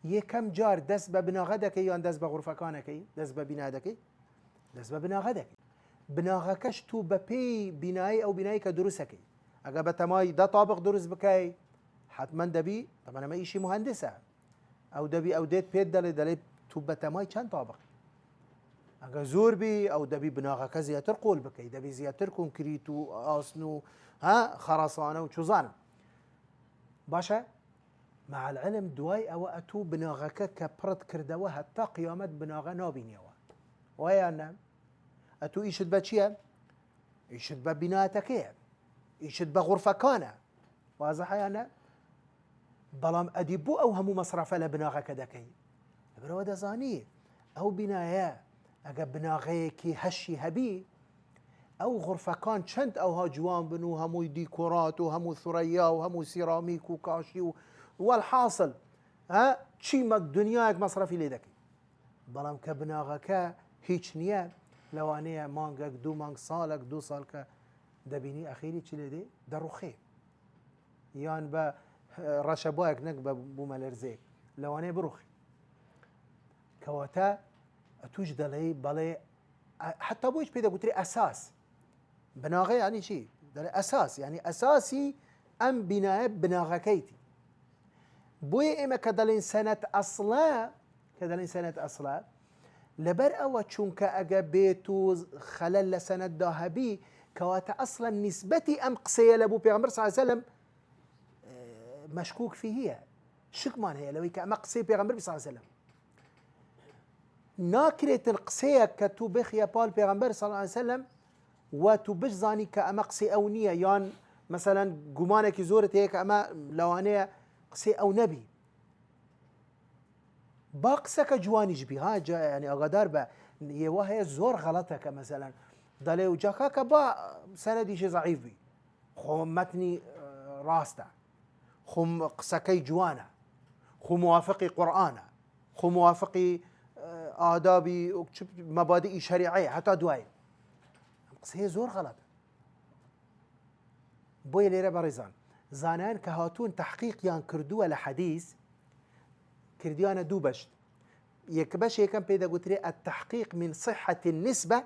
يكم جار دست ببناغدك يعني دست بغرفكانك دست ببنادك دست ببناغدك بناغكش تو ببي بناي او بناي كدروسك اگه بتماي ده طابق دروس بكي حتما دبي طبعا ما شيء مهندسه او دبي او ديت بيت دل تو بتماي كان طابق اگه زور بي او دبي بناغك زياتر قول بكي دبي زياتر كونكريتو اسنو خرسانه وشوزانه باشا مع العلم دواي او اتو بناغك كبرت كردوه حتى قيامت بناغه نابينيوا ويانا اتو ايشد بچيه ايشد ببناتك ايشد بغرفكانه واضح انا بلام اديبو او همو مصرف لبناغك دكي برو دزاني او بنايا اجا بناغيكي هشي هبي او غرفه كان چند اوها جوان بنو همو ديكورات وهمو ثريا وهمو سيراميك وكاشي والحاصل ها چی دنیایك مصرفي ليدك بلام كبناغك هيچ نيه لوانيه مانگك دو مانگ سالك دو سالك دبيني اخيري چي ليدي دروخي يان با رشبايك نك بومالرزي لوانيه بروخي كواتا توجد لي بالي حتى بوش بيدا قلت لي اساس بناغه يعني شيء اساس يعني اساسي ام بناء بناغكيتي بوي اما كدلين سنه اصلا لبر او چونك اجا بيتو خلل لسنه ذهبي كواتا اصلا نسبتي ام قصيه لابو بيغمبر صلى الله عليه وسلم مشكوك فيه شك مان هي لو كما قصيه بيغمبر صلى الله عليه وسلم ناكرت القصيه كتو بخيا بال بيغمبر صلى الله عليه وسلم وتو بجزاني كأما قصي أو نية يان مثلا قمانك زورت هيك أما لوانية قصي أو نبي باقسك جواني جبي ها يعني أغدار با يوهي زور غلطك مثلا دالي وجاكاك با سندي شي ضعيف بي خو متني راسته خو قسكي جوانا خو موافقي قرآن خو موافقي آدابي مبادئ شريعية حتى دواي قصه زور غلط بوي ليره بريزان زانان كهاتون تحقيق يان كردوه لحديث كرديانا دو بشت يكبش يكن بيدا قلت التحقيق من صحة النسبة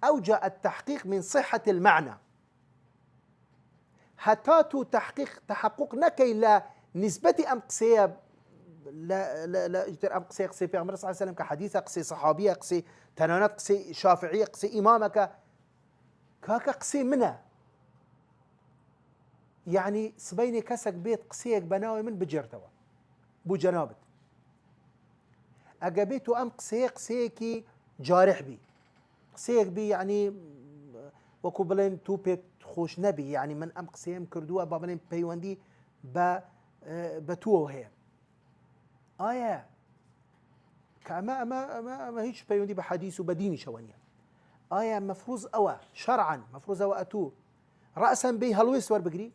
أو جاء التحقيق من صحة المعنى حتى تو تحقق نكي لا نسبة أم قصية لا اجتر ام قصي في عمر صلى الله عليه وسلم كحديثه قصي صحابيه قصي تنانات قصي شافعيه قصي امامك كاكا قصي منها يعني سبيني كسك بيت قصيك بناوي من بجرتوا بو جنابت اجابيتو ام قصيكي جارح بي قصيك بي يعني وكو بلين تو بيت خوش نبي يعني من ام قصيم كردوها بابلين بيوندي بتوه هي آية كما ما هيش بيوندي بحديث وبديني شوانيا آية مفروض أوا شرعا مفروض أوا أتو رأسا بي هلويس ور بقري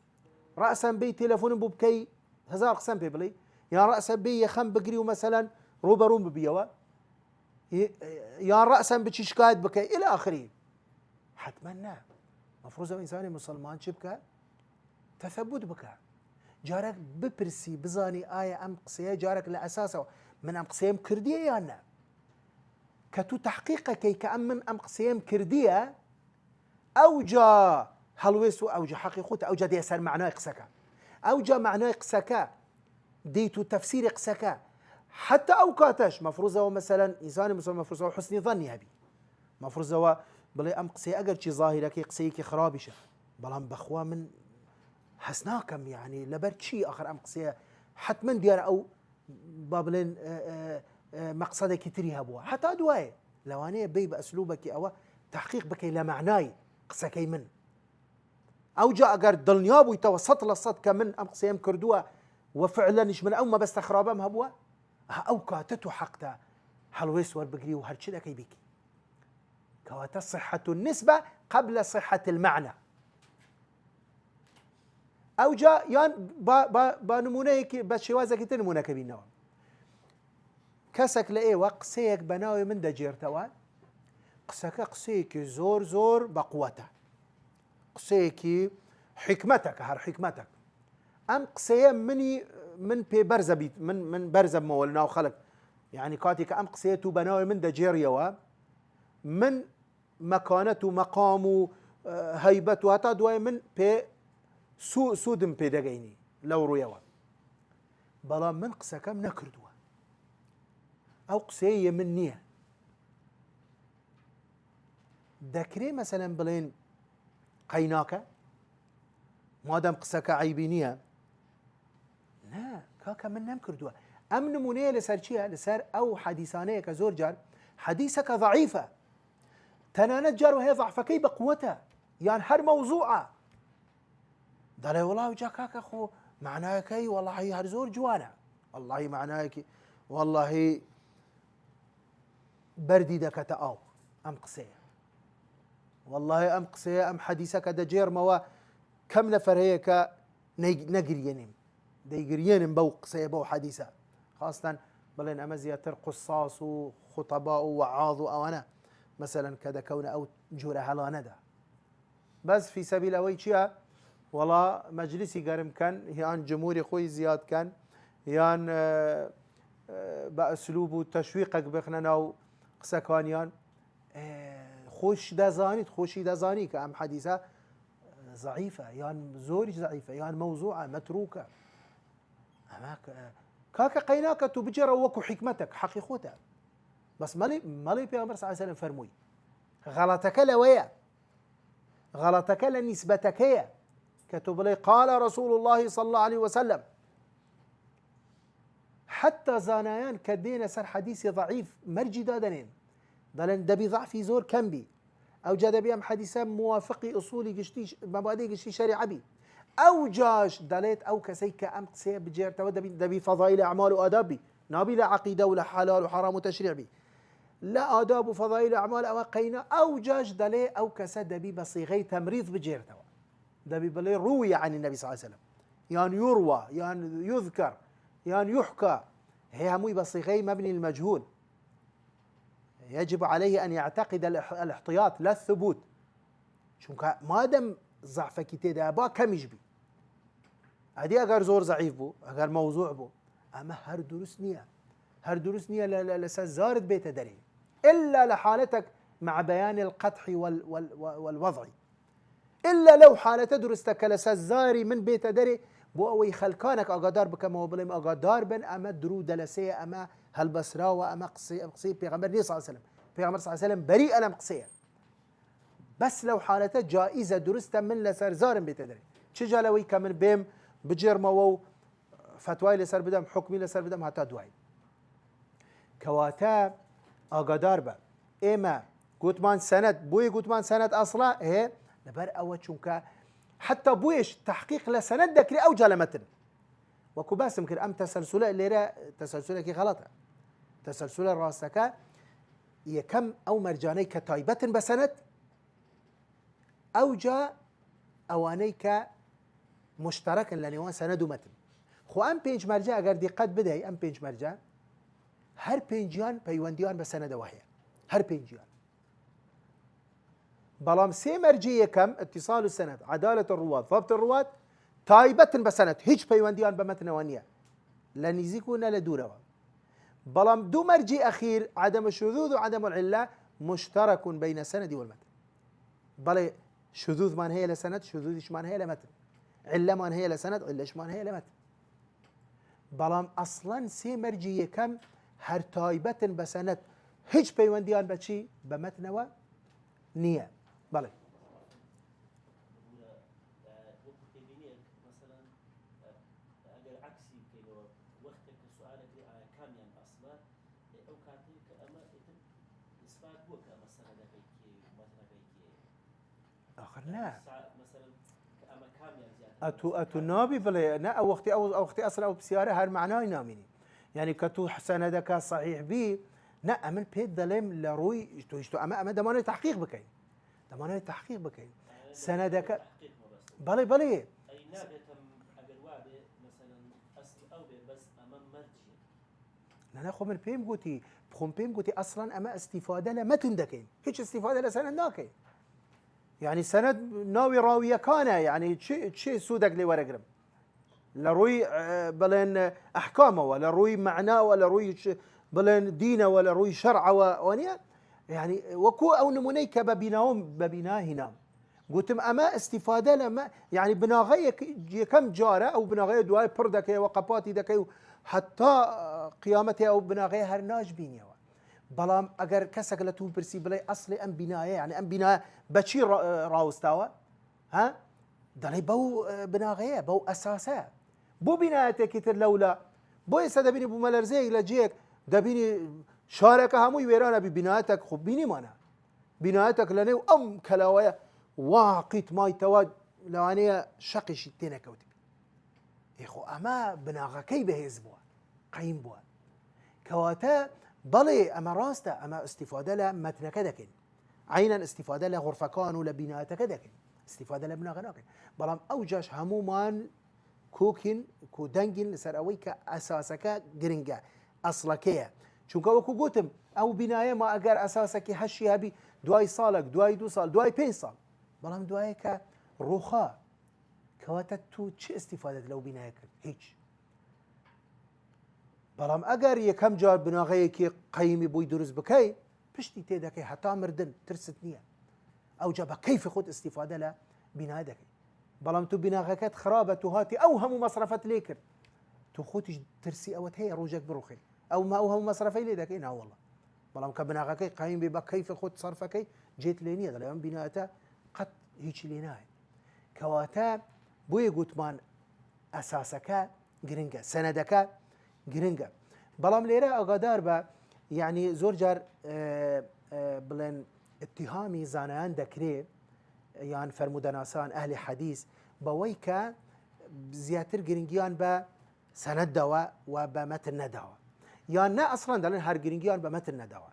رأسا بي تلفون بوبكي هزار قسم بي بلي يا رأسا بي يخم بقري ومثلا روبروم ببيوا يا رأسا بتشكايت بكي إلى آخره حتمنى مفروض إنسان مسلمان شبكة تثبت بكى جارك ببرسي بزاني آية أم قصية جارك لأساسه من أم قصية كردية يانا كتو تحقيقه كي كأمن أم قصية كردية أو جا هلويسو أو جا حقيقوت أو جا دي أسر معناه قسكا أو جا معناه قسكا ديتو تفسير قسكا حتى أوقاتش مفروضة مثلا إنسان مسلم مفروضة حسن ظني هبي مفروضة بلي أم قصية أجر شي ظاهرة كي قصية كي خرابشة بلام بخوا من حسناكم يعني لبرشي آخر أم قصية حتما ديار أو بابلين مقصدك تريها بوا حتى دواي لوانية بي بأسلوبك أو تحقيق بكي لا معناي قصكي من أو جاء أقر دلنياب ويتوسط للصد كمن أم قصية كردوها وفعلا إيش من أو ما بس تخرابهم هبوا أو كاتتو حقتا حلويس وربقري وهرشي لكي بيكي كواتا صحة النسبة قبل صحة المعنى أو جاء يان با نمونهك بشوازك تنمونه كبينوا كسك لأي وقسيك بناوي من دجير توان قسك قسيك زور زور بقوته قسيك حكمتك هر حكمتك أم قسيه من بي برزبيت من برزب مولنا وخلق يعني كاتك أم قسيتو بناوي من دجير يوا من مكانته مقامه هيبته هتا دواي من بي سودم بيدقيني لو رويوا بلا من قسكم نكردوا أو قسية من نية ذكري مثلا بلين قيناك مادام قسك عيبينية لا كاكا من نكردوا أم نمونية لسر شيء لسر أو حديثانية كزور جار حديثك ضعيفة تنانت جار وهي ضعفة كي بقوتها يعني هر موضوعة دالي والله وجاكاك أخو معناه كي والله هرزور جوانا والله معناه كي والله بردي دك تأو أم قصية والله ام قصه ام حديثه كذا جير موا كم نفر هيك نقرينم ديقرينم بو قصه بو حديثه خاصه بلين اما زياتر قصاص وخطباء ووعاظ او انا مثلا كذا كون او جوره هلا ندى بس في سبيل اوي شيء والله مجلسي قرم كان يان جمهوري خوي زياد كان يان باسلوب تشويقك بخنا قصه كان خوش دزاني خوشي دزاني كأم حديثة ضعيفة يعني زورج ضعيفة يعني موضوعة متروكة أما كاكا قيناك تبجر وكو حكمتك حقيقتها بس مالي بيغمبر صلى الله عليه وسلم فرموي غلطك لويا غلطك لنسبتك هي كتب لي قال رسول الله صلى الله عليه وسلم حتى زانيان كدين سر حديث ضعيف مرجي دادنين دلن دبي ضعفي زور كم بي او جاد بيام حديثا موافقي اصولي قشتي مبادئ قشتي شريعه بي او جاش دليت او كسيك ام قسي بجير تو دبي فضائل اعمال واداب نابي لا عقيده ولا حلال وحرام وتشريع بي لا آداب وفضائل أعمال أو قينا أو جاش دلي أو كسد دبي بصيغي تمريض بجير توا دبي بلي روي عن النبي صلى الله عليه وسلم يعني يروى يعني يذكر يعني يحكى هي هموي بصيغي مبني المجهول يجب عليه أن يعتقد الاحتياط لا الثبوت شونك ما دام ضعف كتير أبا كم يجبي هدي أجر زور ضعيف بو أجر موضوع بو أما هر دروس نية لسزارت بيت دري إلا لحالتك مع بيان القدح والوضع إلا لو حالة درستك لسزاري من بيت دري بو أوي خلكانك أقدار بكما هو بلهم أقدار بن أما درو دلسية أما هالبصراوة أما قصي بيغمبر صلى الله عليه وسلم بيغمبر صلى الله عليه وسلم بريء أنا مقصية بس لو حالته جائزة درست من لسرزار بيت دري تشجع لوي كمن بيم بجير موو فتواي لسر بدم حكمي لسر بدم هتا دواي كواتا اقدار با اما قوتمان سند بوي قوتمان سند اصلا هي لبر او چونكا حتى بويش تحقيق لسند دكري او جلمتن وكو باسم كر ام تسلسل اللي تسلسلك غلطه تسلسل راسك يكم او مرجانيك تايبه بسند او جاء اوانيك مشتركا لنوان سند ومتن خو ام بينج مرجع اگر دقت بدهي ام بينج مرجع هر پنجیان پیوندیان به سند وحی هر پنجیان بلام سي مرجية كم اتصال السند عدالة الرواة ضبط الرواة تايبة بسند هيج پیوندیان بمتن وانيا لن يزيكونا لدوروا بلام دو مرجي أخير عدم الشذوذ وعدم العلة مشترك بين السند والمتن بل شذوذ من هي لسند شذوذ من هي لمتن علة من هي لسند علة من هي لمتن بلام أصلا سي مرجية كم هر تايبة بسند هيج پیوندیان بچی بمتنوا نیه بله مثلا اگر عكسي كيلو وقتك سؤالك كاميان اصلا او كاتيك اما اثبات بوك مثلا دقيقي مثلا دقيقي اخر لا مثلا اما كاميان زياده اتو نابي بلا نا او وقتي اصلا او بسياره هر معناه ناميني يعني كتو سندك صحيح بي نا امن بيت دلم لروي تو اما دمانه تحقيق بكاين دمانه تحقيق بكاين سندك بلي اي نابتم اگر وابه مثلا اصل او بس امام مرجي لا خو من بيم قوتي بخم بيم قوتي اصلا اما استفاده لا تندكين هيك استفاده لسند ناكين يعني سند ناوي راويه كان يعني شيء سودك لي ورقرم لروي بلين احكامه ولا روي معناه ولا روي بلين دينه ولا روي شرعه وانيا يعني وكو او نمونيك ببناه هنا قلت اما استفاده لما يعني بناغيه كم جاره او بناغيه دواي بردك وقباتي دك حتى قيامته او بناغيه هرناج بينيا بلام اگر كسك لتو برسي بلاي اصلي ام بنايه يعني ام بنايه بشي راوستاوا ها دلي بو بناغيه بو اساسه بو بنايتك كتر لولا بو يسدبيني بو ملرزي لجيك دبيني شارك هموي ويرانا ببنايتك خب بيني مانا بنايتك لنيو ام كلاوية واقيت ماي تواد لوانيا شقش التينا كوتب يخو اما بناغا كي بهيز بوا قيم بوا كواتا بلي اما راستا اما استفادة لا متنك دكين عينا استفاده لغرفه كان ولا بناءته كذا استفاده لبناء ناكن بلام اوجاش همومان كوكين كو دنجين لسر اويك اساسك جرينجا اصلكيه چونکە وەکو گوتم ئەو بینایەمە ئەگەر ئەساسەکی هەشی هەبی دوای ساڵێک دوای 2 ساڵ دوای 5 ساڵ بەڵام دوایەکە ڕووخا کەواتە تو چ استیفادەت لەو بینایە کرد هیچ بەڵام ئەگەر یەکەم جار بناغەیەکی قەیمی بووی دروست بکەی پشتی تێدەکەی هەتا مردن ترست نییە ئەوجا بە کەیفی خۆت استیفادە لە بینای دەکەی بەڵام تو بیناغەکەت خراپە تو هاتی ئەو هەموو مەسرەفەت لێ کرد تو خۆتیش ترسی ئەوەت هەیە ڕۆژێک بڕوخی ئەو ما ئەو هەموو مەسرەفەی لێ دەکەی ناوەڵە بەڵام کە بناغەکەی قایم بێ بە کەیفی خۆت سەرفەکەی جێت لێ نییە دەڵێ ئەم بینایەتە قەت هیچی لێ نایە کەواتە بۆیە گوتمان ئەساسەکە گرنگە سەنەدەکە گرنگە بەڵام لێرە ئاگادار بە یعنی زۆر جار بڵێن اتهامی زانایان دەکرێت یان فەرمودەناسان ئەهلی حەدیث بەوەی کە زیاتر گرنگیان بە سەنەدەوە و بە مەتن نەداوە یان نە ئەسڵەن دەڵێن هەر گرنگیان بە مەتن نەداوە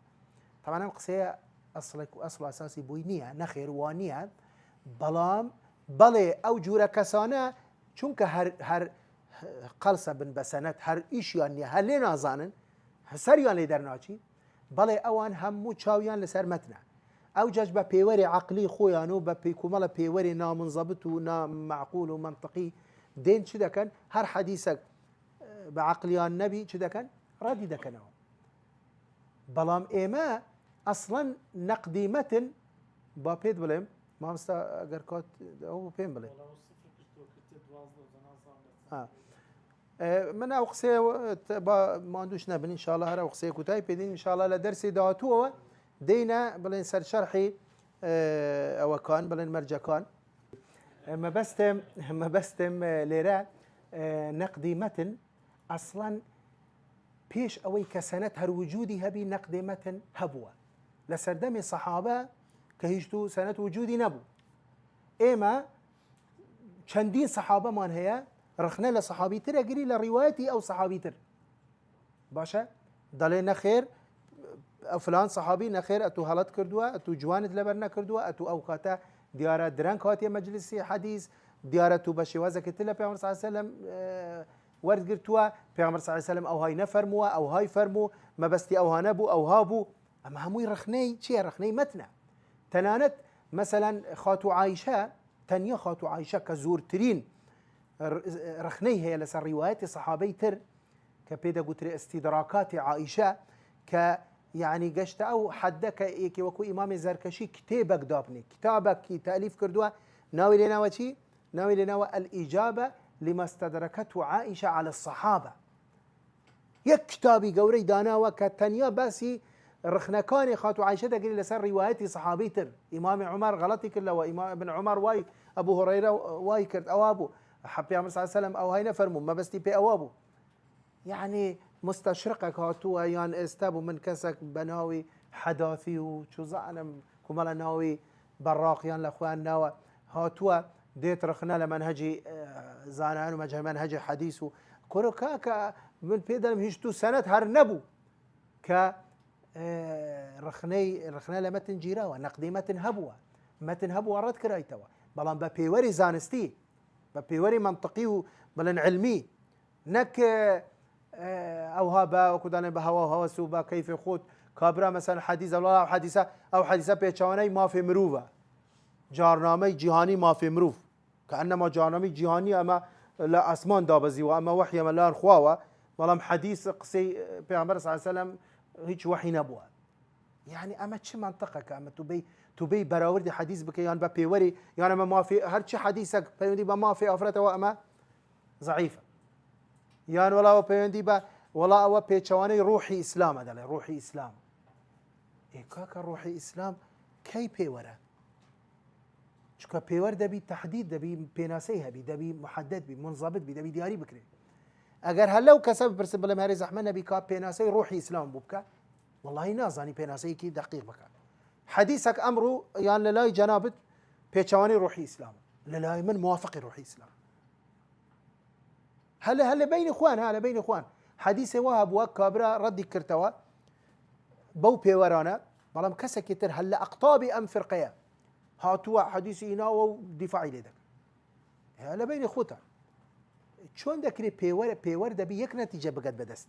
تەمانە ئەم قسەیە ئەسڵێک و ئەسڵ ئەساسی بووی نییە نەخێر وان نییە بەڵام بەڵێ ئەو جورە کەسانە چونکە هەر قەلسە بن بە سەنەد هەر ئیشیان نییە هەر لێ نازانن سەریان لێ دەرناچی بەڵێ ئەوان هەموو چاویان لەسەر مەتنە ئەو جەش بە پێوەری عەقلی خۆیان و بە کۆمەڵە پێوەری نامنزەبت و نامەعقول و منطقی دێن چی دەکەن هەر حەدیسەک بە عەقلیان نەبی چی دەکەن ڕەدی دەکەنەوە بەڵام ئێمە ئەسڵەن نەقدی مەتن با پێت بڵێم مامۆستا ئەگەر کات ئەو پێم بڵێ من ئەو قسەیە ماندووش نەبن ئینشاڵڵا هەر ئەو قسەیە کوتای پێدین ئینشاڵڵا لە دەرسی داهاتووەوە دێینە بڵێن سەر شەرحی ئەوەکان بڵێن مەرجەکان مەبەستم لێرە نەقدی مەتن ئەسڵەن پێش ئەوەی کە سەنەد هەر وجودی هەبی نەقدی مەتن هەبووە لە سەردەمی سەحابە کە هیچ و سەنەد وجودی نەبوو ئێمە چەندین سەحابەمان هەیە ڕخنە لە سەحابی ترە گری لە ڕیوایەتی ئەو سەحابی تر باشە دەڵێ نەخێر ئەو فلان سەحابی نەخێر ئەتوو هەڵەت کردووە ئەتوو جوانت لەبەر نەکردووە ئەتوو ئەو کاتە دیارە درەنگ هاتیە مەجلیسی حەدیث دیارە تو بە شێوازێکی تر لە پێغەمبەر صلی الله علیه وسلم وەرگرتووە پێغەمبەر صلی الله علیه وسلم ئەوهای نەفەرمووە ئەوهای فەرموو مەبەستی ئەوها نەبوو ئەوها بوو ئەمە هەمووی ڕخنەی چییە ڕخنەی مەتنە تەنانەت مەسەلەن خاتو عایشە تەنیا خاتو عایشە کە زۆرترین ڕخنەی هەیە لەسەر ڕیوایەتی سەحابەی تر کە پێدەگوترێ ئەستیدراکاتی عایشە کە یعنی گەشتە ئەو حەدە کە یەکێ وەکو ئیمامی زەرکەشی کتێبێک دابنێ کتابێکی تەلیف کردووە ناوی لێناوە چی؟ ناوی لێناوە الئیجابە لما استدركته عائشة على الصحابة یەک کتابی گەورەی داناوە کە تەنیا باسی ڕخنەکانی خاتو عایشە دەگری لەسەر ڕیوایەتی سەحابەی تر ئیمامی عومەر غەڵەتی کردەوە ئیمام ابن عومەر وای ئەبوو هورەیرە وای کرد ئەوا بوو پێغەمبەر صلی الله علیه وسلم ئەوهای نەفەرموو مەبەستی پێ ئەوە بوو یعنی مستەشرقێک هاتووە یان ئێستا بوو من کەسێک بە ناوی حەداثی و چوزانم کومەڵە ناوی بەڕاقیان لە خۆیان ناوە هاتووە دێت ڕخنە لە مەنهەجی زانایان و مەنهەجی حەدیث و کۆرۆکا کە من پێ دەڵێم هیچ تو سەنەد هەر نەبوو کە ڕخنە لە مەتن گیراوە نەقدی مەتن هەبووە مەتن هەبووە ڕەت کرایتەوە بەڵام بە پێوەری زانستی بە پێوەری منطقی و بڵێن علمی نەک ئەوها بە وەکو دەڵێن بە هەوا هەوەس و بە کەیفی خۆت کابرا مەسەلەن حەدیث ئەو حەدیثە پێچەوانەی مافی مرۆڤە جارنامەی جیهانی مافی مرۆڤ کە ئەنەما جارنامەی جیهانی ئەمە لە ئاسمان دابەزیوە ئەمە وەحی ئەمە لایەن خواوە بەڵام حەدیث قسەی پێغەمبەر صلی الله علیه وسلم هیچ وەحی نەبووە یعنی ئەمە چ منطقەکە ئەمە تو بێی بەراوردی حەدیث بکەی یان بە پێوەری یان ئەمە مافی هەرچی حەدیثێک پەیوەندی بە مافی ئافرەتەوە ئەمە ضعیفە یان وەڵاوە پەیوەندی بە وەڵا ئەوە پێچەوانەی ڕوحی ئیسلامە دەڵێ ڕوحی ئیسلام کاکە ڕوحی ئیسلام کەی پێوەرە چکە پێوەەر دەبی تەحدید دەبی پێناسەی هەبی دەبی محەدد بی منضەبط بی دەبی دیاری بکرێت ئەگەر هەر لەو کەسە بپرسن بڵێم هەرێ زەحمە نەبی کا پێناسەی ڕوحی ئیسلام بوو بکە وەڵڵاهی نازانی پێناسەیەکی دەقیق بکە حەدیثێک ئەمڕۆ یان لە لای جەنابەت پێچەوانەی ڕوحی ئیسلامە لە لای من موافقی ڕوحی ئیسلام هەل لە بینی خوان ها لە بینی خوان حەدیثێ وا هەبووە کابرا ڕەدی کردەوە بەو پێوەرانە بەڵام کەسێکی تر هەل لە ئەقتابی ئەم فرقەیە هاتووە حەدیثی هیناوە و دیفاعی لێ دەکات لە بینی خۆتە چۆن دەکرێت پێوەەر دەبی یەک نەتیجە بگەت بەدەست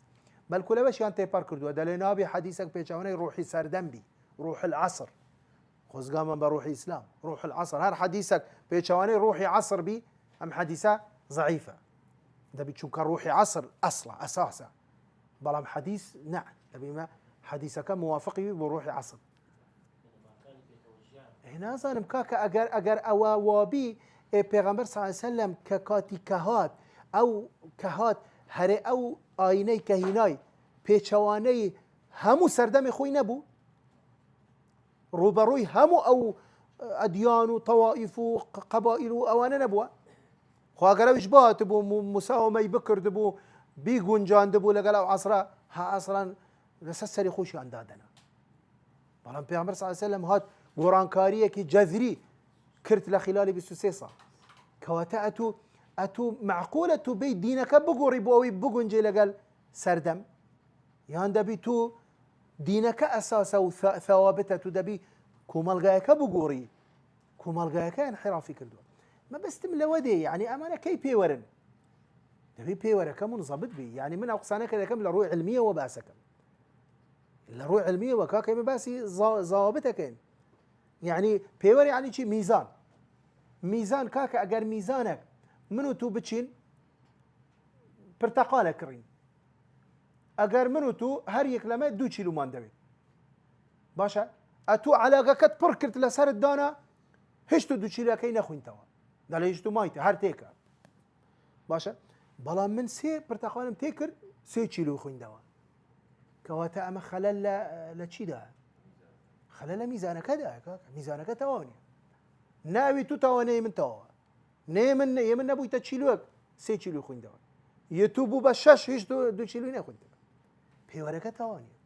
بەلکو لەوەشیان تێپەر کردووە دەڵێ نابێ حەدیثێک پێچەوانەی ڕوحی سەردەمبی ڕوح العصر خۆزگامە بە ڕوحی ئیسلام ڕوح العصر هەر حەدیثێک پێچەوانەی ڕوحی عصر بی ئەم حەدیثە ضعیفە دەبی چونکە ڕوحی عصر ئەسڵە ئەساسە بەڵام حەدیث نە دەبیمە حەدیثەکە موافقی بۆ ڕوحی عصر نازانم کاکە ئەگەر ئەوە وابی پێغەمبەر صلی الله علیه و سلم کە کاتی کەهات ئەو کەهات هەرێ ئەو ئاینەی کە هینای پێچەوانەی هەموو سەردەمی خۆی نەبوو ڕوبەڕووی هەموو ئەو ئەدیان و تەوائیف و قەبائیل و ئەوانە نەبووە خواگەرەویش بات بوو مساومەی بکرد بوو بیگونجاند بوو لەگەڵ ئەو عەسرە ها ئەسڵان لەسەر سەری خۆشیان دادەنا بەڵام پێغەمبەر صلی الله علیه و سلم هات گۆڕانکاریەکی جەذری کرد لە خلالی 23 ساڵ کەواتە ئەتوو معقولە تو بێی دینەکە بگۆڕی بۆ ئەوەی بگونجێ لەگەڵ سەردەم یان دەبی تو دینەکە ئەساسە و ثەوابتە تو دەبی کۆمەڵگایەکە بگۆڕی کۆمەڵگایەکە انحرافی کردووە مەبەستم لەوە دێ یعنی ئەمانە کەی پێوەرن دەبی پێوەرەکە منزەبت بی یعنی من ئەو قسانەکە دەکەم لە ڕووی علمیەوە باسەکەم لە ڕووی علمیەوە کاکە ئێمە باسی زاوابتەکەین یعنی پێوەری یعنی چی میزان کاکە ئەگەر میزانێک من و تو بچین پرتەقالە کڕین ئەگەر من و تو هەر یەک لەمە 2 کیلومان دەوێت باشە ئەتو عەلاقەکەت پڕ کرد لەسەرت دانا هیچ تو 2 کیلۆکەی نەخوینتەوە دەڵێ هیچ تو مایتە هەر تێکە باشە بەڵام من 3 پرتەقالم تێ کرد 3 کیلو خوێندەوە کەواتە ئەمە خەلەل لە چیدا خەلەل لە میزانەکەدا میزانەکە تەواو ناوی تو تەوانەیە من تەواوە نێ من نەبوویتە چیلۆک 3 کیلو خوێندەوە یەتو بوو بە 6 هیچ 2 کیلوی نەخوێندەوە پێوەرەکە تەوانیە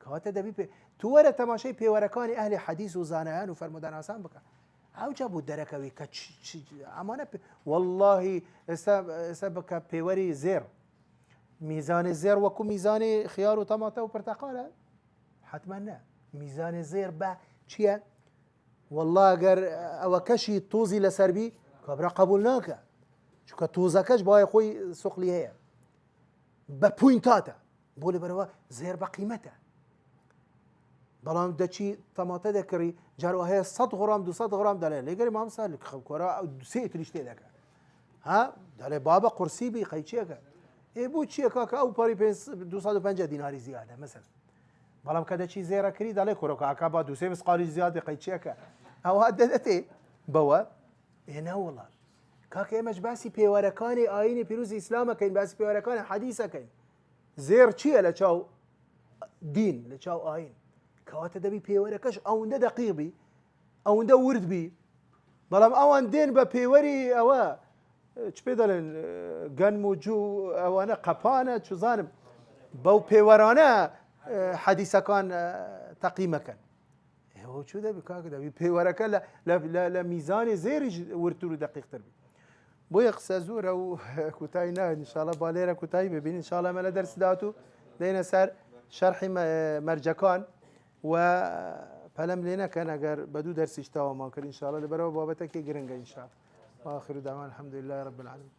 کەواتە دەبی تو وەرە تەماشای پێوەرەکانی ئەهلی حەدیث و زانایان و فەرموداناسان بکە ئەوجا بوو دەرەکەوی کە ئەمانە واللهی ئێستا بکە پێوەری زێر میزانی زێر وەکو میزانی خیار و تەماتە و پرتەقالە حتما نە میزانی زێر بە چییە والله ئەگەر ئەوە کەشی تۆزی لەسەربی کابرا قبول ناکە چونکە تۆزەکەش باید خۆی سوقلی هەیە بە پوینتاتە بۆ لەبەرەوە زێر بە قیمەتە بەڵام دەچی تەماتە دەکڕی جارەوە هەیە 100 غرام 200 غرام دەڵێ لێگەری مامسا لە خەڵکۆرە 2 تریش تێ دەکات ها دەڵێ بابە قورسی بی قەیچیەکە بۆ چییە کاکە ئەو پەڕی 250 دیناری زیادە مەسەن بەڵام کە دەچی زێرەکری دەڵێ کوڕۆکە ئاکا با 2 مسقالی زیادی قەیچیەکە ئەوە دەدەتێ بەوە ئێنە وڵات کاکە ئێمەش باسی پێوەرەکانی ئاینی پیرۆزی ئیسلامەکەین باسی پێوەرەکانی حەدیثەکەین زێر چییە لە چاو دین لە چاو ئاین کەواتە دەبی پێوەرەکەش ئەوەندە دەقیقی ئەوەندە ورد بی بەڵام ئەوان دێن بە پێوەری ئەوە چ پێ دەڵێن گەنم و جوو ئەوانە قەپانە چزانم بەو پێوەرانە حەدیثەکان تەقیمەکەن ئێوە چوو دەبی کاکە دەبی پێوەرەکە لە میزانی زێریش ورتر و دەقیقتر بی بۆیە قسە زۆرە و کوتای ناوێت ئینشاڵڵا با لێرە کوتایی ببین ئینشاڵڵا ئەمە لە دەرس داهاتوو دێنە سەر شەرحی مەرجەکان و پەلەم لێ نەکەن ئەگەر بە 2 دەرسیش تاوامان کرد ئینشاڵڵا لەبەرەوە بابەتێکی گرنگە ئینشاڵڵا وآخر دعوانا الحمد لله رب العالمين